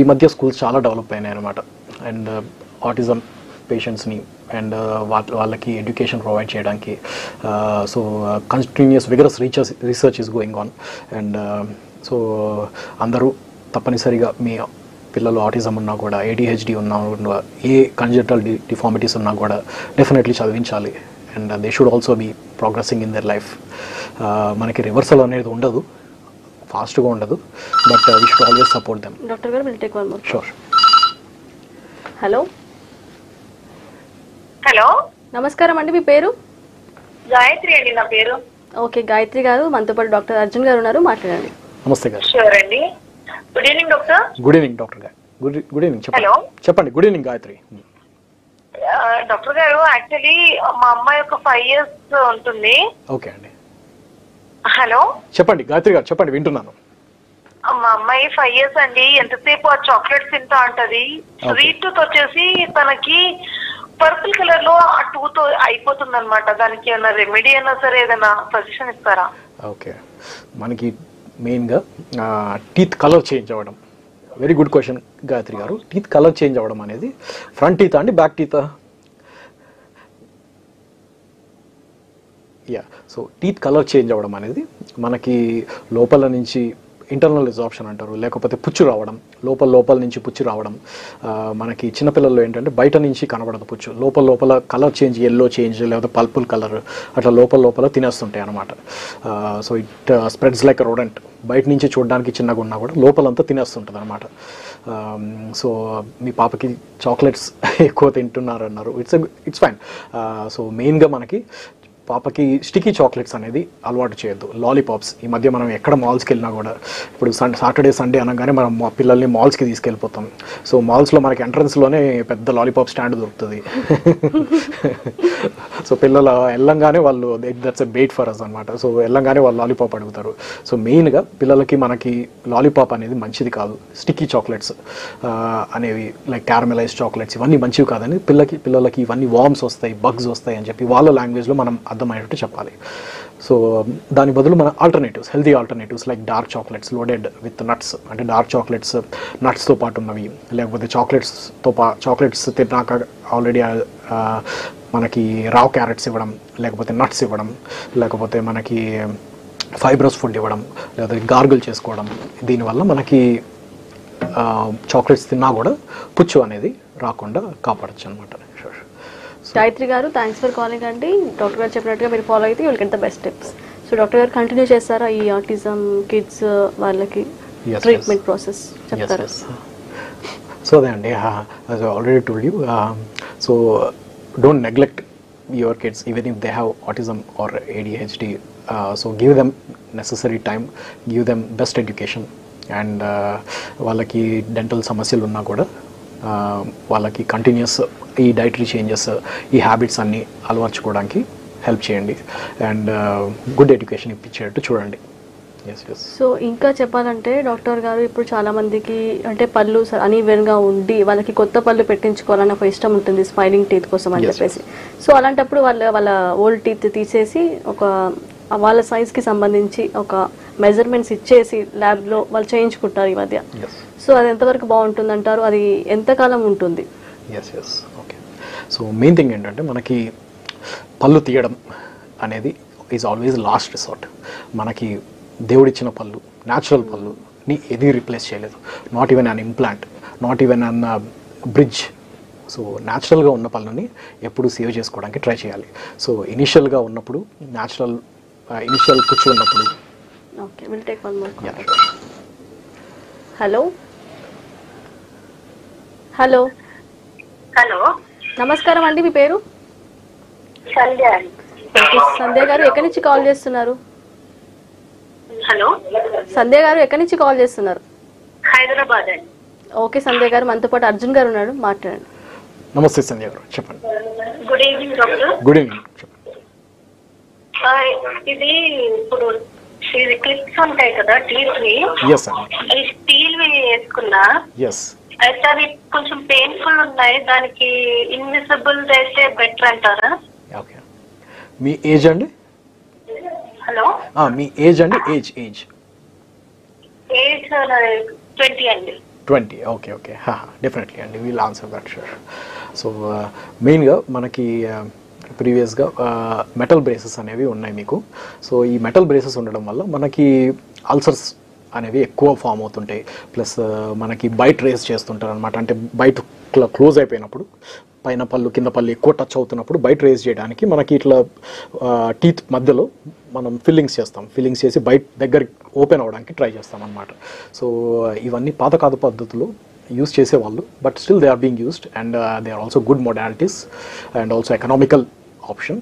ఈ మధ్య స్కూల్స్ చాలా డెవలప్ అయినాయి అనమాట. అండ్ ఆటిజం పేషెంట్స్ని అండ్ వాళ్ళకి ఎడ్యుకేషన్ ప్రొవైడ్ చేయడానికి so continuous vigorous research is going on. And so అందరూ తప్పనిసరిగా మీ పిల్లలు ఆటిజం ఉన్నా కూడా, ADHD ఉన్నా కూడా, ఏ కంజెంటల్ డిఫార్మిటీస్ ఉన్నా కూడా డెఫినెట్లీ చదివించాలి. And they should also be progressing in their life. మనకి రివర్సల్ అనేది ఉండదు, ఫాస్ట్గా ఉండదు, but we should always support them.
Doctor గారు, will take one more.
Sure.
Hello
hello,
నమస్కారం అండి, మీ పేరు?
గాయత్రి అండి నా పేరు.
ఓకే గాయత్రి గారు, మనతో పాటు డాక్టర్ అర్జున్ గారు ఉన్నారు, మాట్లాడండి.
నమస్తే గారు.
షూర్ అండి. Good evening doctor.
Good evening doctor గారు. Good evening.
హలో
చెప్పండి. Good evening Gayatri.
డాక్టర్ గారు, యాక్చువల్లీ మా అమ్మాయి ఒక 5 years ఉంటుంది.
ఓకే అండి.
హలో
చెప్పండి గాయత్రి గారు, చెప్పండి, వింటున్నాను.
మా అమ్మాయి 5 years అండి. ఎంతసేపు ఆ చాక్లెట్స్ తింటా ఉంటది. స్వీట్ టూత్ వచ్చేసి తనకి పర్పుల్ కలర్ లో ఆ టూత్ అయిపోతుంది అనమాట. దానికి ఏమైనా రెమెడీ అయినా సరే ఏదైనా సజెషన్ ఇస్తారా?
ఓకే, మనకి మెయిన్గా టీత్ కలర్ చేంజ్ అవ్వడం. Very good question Gayatri garu. Teeth colour change అవ్వడం అనేది ఫ్రంట్ టీత్ అండి, బ్యాక్ టీతా? Yeah, so teeth colour change అవ్వడం అనేది మనకి లోపల నుంచి ఇంటర్నల్ రిజార్ప్షన్ అంటారు, లేకపోతే పుచ్చు రావడం, లోపల నుంచి పుచ్చు రావడం. మనకి చిన్నపిల్లల్లో ఏంటంటే బయట నుంచి కనబడదు పుచ్చు, లోపల కలర్ చేంజ్, ఎల్లో చేంజ్ లేకపోతే పర్పుల్ కలర్ అట్లా లోపల తినేస్తుంటాయి అనమాట. So it spreads like rodent. బయట నుంచి చూడడానికి చిన్నగా ఉన్నా కూడా లోపలంతా తినేస్తుంటుంది అనమాట. సో మీ పాపకి చాక్లెట్స్ ఎక్కువ తింటున్నారన్నారు, ఇట్స్ ఫైన్. సో మెయిన్గా మనకి పాపకి స్టికీ చాక్లెట్స్ అనేది అలవాటు చేయొద్దు. లాలీపాప్స్ ఈ మధ్య మనం ఎక్కడ మాల్స్కి వెళ్ళినా కూడా, ఇప్పుడు సాటర్డే సండే అనగానే మనం మా పిల్లల్ని మాల్స్కి తీసుకెళ్ళిపోతాం. సో మాల్స్లో మనకి ఎంట్రన్స్లోనే పెద్ద లాలీపాప్ స్టాండ్ దొరుకుతుంది. సో పిల్లలు వెళ్ళంగానే వాళ్ళు that's a bait for us అనమాట. సో వెళ్ళంగానే వాళ్ళు లాలీపాప్ అడుగుతారు. సో మెయిన్గా పిల్లలకి మనకి లాలీపాప్ అనేది మంచిది కాదు. స్టిక్కీ చాక్లెట్స్ అనేవి లైక్ క్యారమెలైజ్ చాక్లెట్స్ ఇవన్నీ మంచివి కాదని పిల్లలకి ఇవన్నీ వార్మ్స్ వస్తాయి, బగ్స్ వస్తాయి అని చెప్పి వాళ్ళ లాంగ్వేజ్లో మనం అర్థమయ్యేటట్టు చెప్పాలి. సో దాని బదులు మన alternatives, healthy alternatives like dark chocolates loaded with nuts, అంటే డార్క్ చాక్లెట్స్ నట్స్తో పాటు ఉన్నవి, లేకపోతే చాక్లెట్స్ తిన్నాక ఆల్రెడీ మనకి రావ్ క్యారెట్స్ ఇవ్వడం, లేకపోతే నట్స్ ఇవ్వడం, లేకపోతే మనకి ఫైబ్రస్ ఫుడ్ ఇవ్వడం, లేకపోతే గార్గిల్ చేసుకోవడం. దీనివల్ల మనకి చాక్లెట్స్ తిన్నా కూడా పుచ్చు అనేది రాకుండా కాపాడచ్చు అనమాట.
గాయత్రి గారు, థ్యాంక్స్ ఫర్ కాలింగ్ అండి. డాక్టర్ గారు చెప్పినట్టుగా మీరు ఫాలో అయితే will get the best tips. So doctor గారు కంటిన్యూ చేస్తారా ఈ ఆటిజం కిడ్స్ వాళ్ళకి ట్రీట్మెంట్ ప్రాసెస్ చెప్తారా?
సో అదే అండి, already told you. So don't neglect your kids even if they have autism or ADHD. So give them necessary time, give them best education, and వాళ్ళకి dental సమస్యలు ఉన్నా కూడా వాళ్ళకి continuous ఈ డైటరీ చేంజెస్, ఈ హ్యాబిట్స్ అన్నీ అలవర్చుకోవడానికి హెల్ప్ చేయండి and good education ఇప్పించేటట్టు చూడండి.
సో ఇంకా చెప్పాలంటే డాక్టర్ గారు, ఇప్పుడు చాలా మందికి అంటే పళ్ళు అనీవెన్గా ఉండి వాళ్ళకి కొత్త పళ్ళు పెట్టించుకోవాలని ఒక ఇష్టం ఉంటుంది స్మైలింగ్ టీత్ కోసం అని చెప్పేసి. సో అలాంటప్పుడు వాళ్ళ ఓల్డ్ టీత్ తీసేసి ఒక వాళ్ళ సైజ్కి సంబంధించి ఒక మెజర్మెంట్స్ ఇచ్చేసి ల్యాబ్లో వాళ్ళు చేయించుకుంటారు ఈ మధ్య. సో అది ఎంతవరకు బాగుంటుంది అంటారు? అది ఎంతకాలం ఉంటుంది?
ఓకే, సో మెయిన్ థింగ్ ఏంటంటే మనకి పళ్ళు తీయడం అనేది ఈజ్ ఆల్వేస్ లాస్ట్ రిసార్ట్. మనకి దేవుడిచ్చిన పళ్ళు, న్యాచురల్ పళ్ళుని ఏది రీప్లేస్ చేయలేదు. Not even an implant, not even an bridge. So న్యాచురల్గా ఉన్న పళ్ళని ఎప్పుడు సేవ్ చేసుకోవడానికి ట్రై చేయాలి. సో ఇనిషియల్గా ఉన్నప్పుడు ఇనిషియల్ పుచ్చు ఉన్నప్పుడు.
Okay, will take one more call. Hello hello
hello,
నమస్కారం అండి, మీ పేరు?
సంధ్య.
సంధ్య గారు, ఎక్కడి నుంచి కాల్ చేస్తున్నారు?
హలో,
సంధ్య గారు, ఎక్కడి నుంచి కాల్ చేస్తున్నారు?
హైదరాబాద్ అండి.
ఓకే సంధ్య గారు, మనతో పాటు అర్జున్ గారు ఉన్నాడు, మాట్లాడండి.
నమస్తే సంధ్య గారు, చెప్పండి.
Good evening doctor.
Good evening, చెప్పండి.
ఇది ఇప్పుడు క్లిప్స్ ఉంటాయి కదా టీత్ వి, ఈ స్టీల్ వి వేసుకున్నా, అయితే అవి కొంచెం పెయిన్ఫుల్ ఉన్నాయి. దానికి ఇన్విజిబుల్ అయితే బెటర్ అంటారా?
ఓకే, మీ ఏజ్ అండి?
హలో,
మీ ఏజ్ అండి? ఏజ్
20 అండి.
20. ఓకే ఓకే, డెఫినెట్లీ అండి, we'll answer that sure. So మెయిన్గా మనకి ప్రీవియస్గా మెటల్ బ్రేసెస్ అనేవి ఉన్నాయి మీకు. సో ఈ మెటల్ బ్రేసెస్ ఉండడం వల్ల మనకి అల్సర్స్ అనేవి ఎక్కువ ఫామ్ అవుతుంటాయి. ప్లస్ మనకి బైట్ రేస్ చేస్తుంటారు అనమాట. అంటే బైట్ క్లోజ్ అయిపోయినప్పుడు పైన పళ్ళు కింద పళ్ళు ఎక్కువ టచ్ అవుతున్నప్పుడు బైట్ రేస్ చేయడానికి మనకి ఇట్లా టీత్ మధ్యలో మనం ఫిల్లింగ్స్ చేస్తాం. ఫిల్లింగ్స్ చేసి బైట్ దగ్గర ఓపెన్ అవ్వడానికి ట్రై చేస్తాం అనమాట. సో ఇవన్నీ పాతకాల పద్ధతులు యూస్ చేసేవాళ్ళు, but still they are being used and they are also good modalities and also economical option.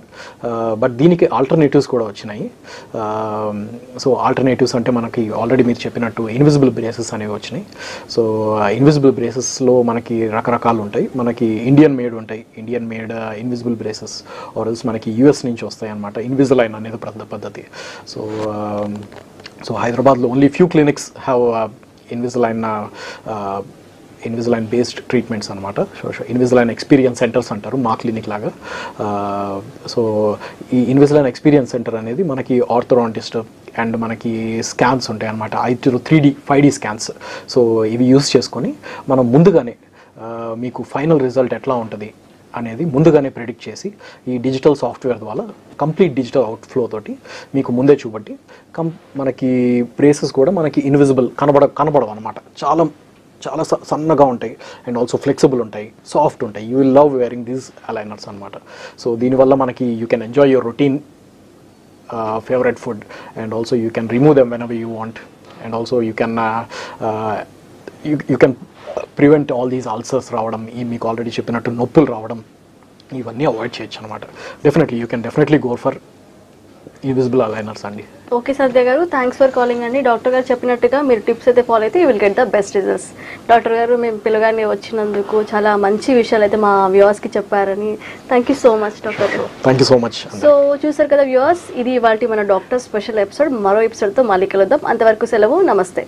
But దీనికి ఆల్టర్నేటివ్స్ కూడా వచ్చినాయి. సో ఆల్టర్నేటివ్స్ అంటే మనకి ఆల్రెడీ మీరు చెప్పినట్టు ఇన్విజిబుల్ బ్రేసెస్ అనేవి వచ్చినాయి. సో ఇన్విజిబుల్ బ్రేసెస్లో మనకి రకరకాలు ఉంటాయి. మనకి ఇండియన్ మేడ్ ఉంటాయి, ఇండియన్ మేడ్ ఇన్విజిబుల్ బ్రేసెస్, ఆర్ఎల్స్ మనకి యూఎస్ నుంచి వస్తాయి అన్నమాట. ఇన్విజిలైన్ అనేది పద్ధతి. సో హైదరాబాద్లో only few clinics have Invisalign based treatments అనమాట. ఇన్విజిలైన్ ఎక్స్పీరియన్స్ సెంటర్స్ అంటారు, మా క్లినిక్ లాగా. సో ఈ ఇన్విజిలైన్ ఎక్స్పీరియన్స్ సెంటర్ అనేది మనకి ఆర్థోడాంటిస్ట్ అండ్ మనకి స్కాన్స్ ఉంటాయి అనమాట, 3D 5D స్కాన్స్. సో ఇవి యూస్ చేసుకొని మనం ముందుగానే మీకు ఫైనల్ రిజల్ట్ ఎట్లా ఉంటుంది అనేది ముందుగానే ప్రెడిక్ట్ చేసి ఈ డిజిటల్ సాఫ్ట్వేర్ ద్వారా కంప్లీట్ డిజిటల్ అవుట్ఫ్లో తోటి మీకు ముందే చూపట్టి మనకి బ్రేసెస్ కూడా మనకి ఇన్విజిబుల్ కనబడవు అనమాట. చాలా సన్నగా ఉంటాయి అండ్ ఆల్సో ఫ్లెక్సిబుల్ ఉంటాయి, సాఫ్ట్ ఉంటాయి. You will love wearing these aligners అనమాట. సో దీనివల్ల మనకి you can enjoy your routine favourite food and also you can remove them when ever you want and also you can prevent all these ulcers రావడం, ఈ మీకు already చెప్పినట్టు నొప్పులు రావడం, ఇవన్నీ అవాయిడ్ చేయొచ్చు అనమాట. You can definitely go for invisible aligners అండి.
ఓకే సత్య గారు, థ్యాంక్స్ ఫర్ కాలింగ్ అండి. డాక్టర్ గారు చెప్పినట్టుగా మీరు టిప్స్ అయితే ఫాలో అయితే you will get the best results. Doctor గారు మేము పిల్లగానే వచ్చినందుకు చాలా మంచి విషయాలు అయితే మా వ్యూవర్స్కి చెప్పారని thank you so much doctor గారు.
Thank you so much.
So చూసారు కదా వ్యూవర్స్, ఇది ఇవాళ మన డాక్టర్ స్పెషల్ ఎపిసోడ్. మరో ఎపిసోడ్తో మళ్ళీ కలుద్దాం. అంతవరకు సెలవు, నమస్తే.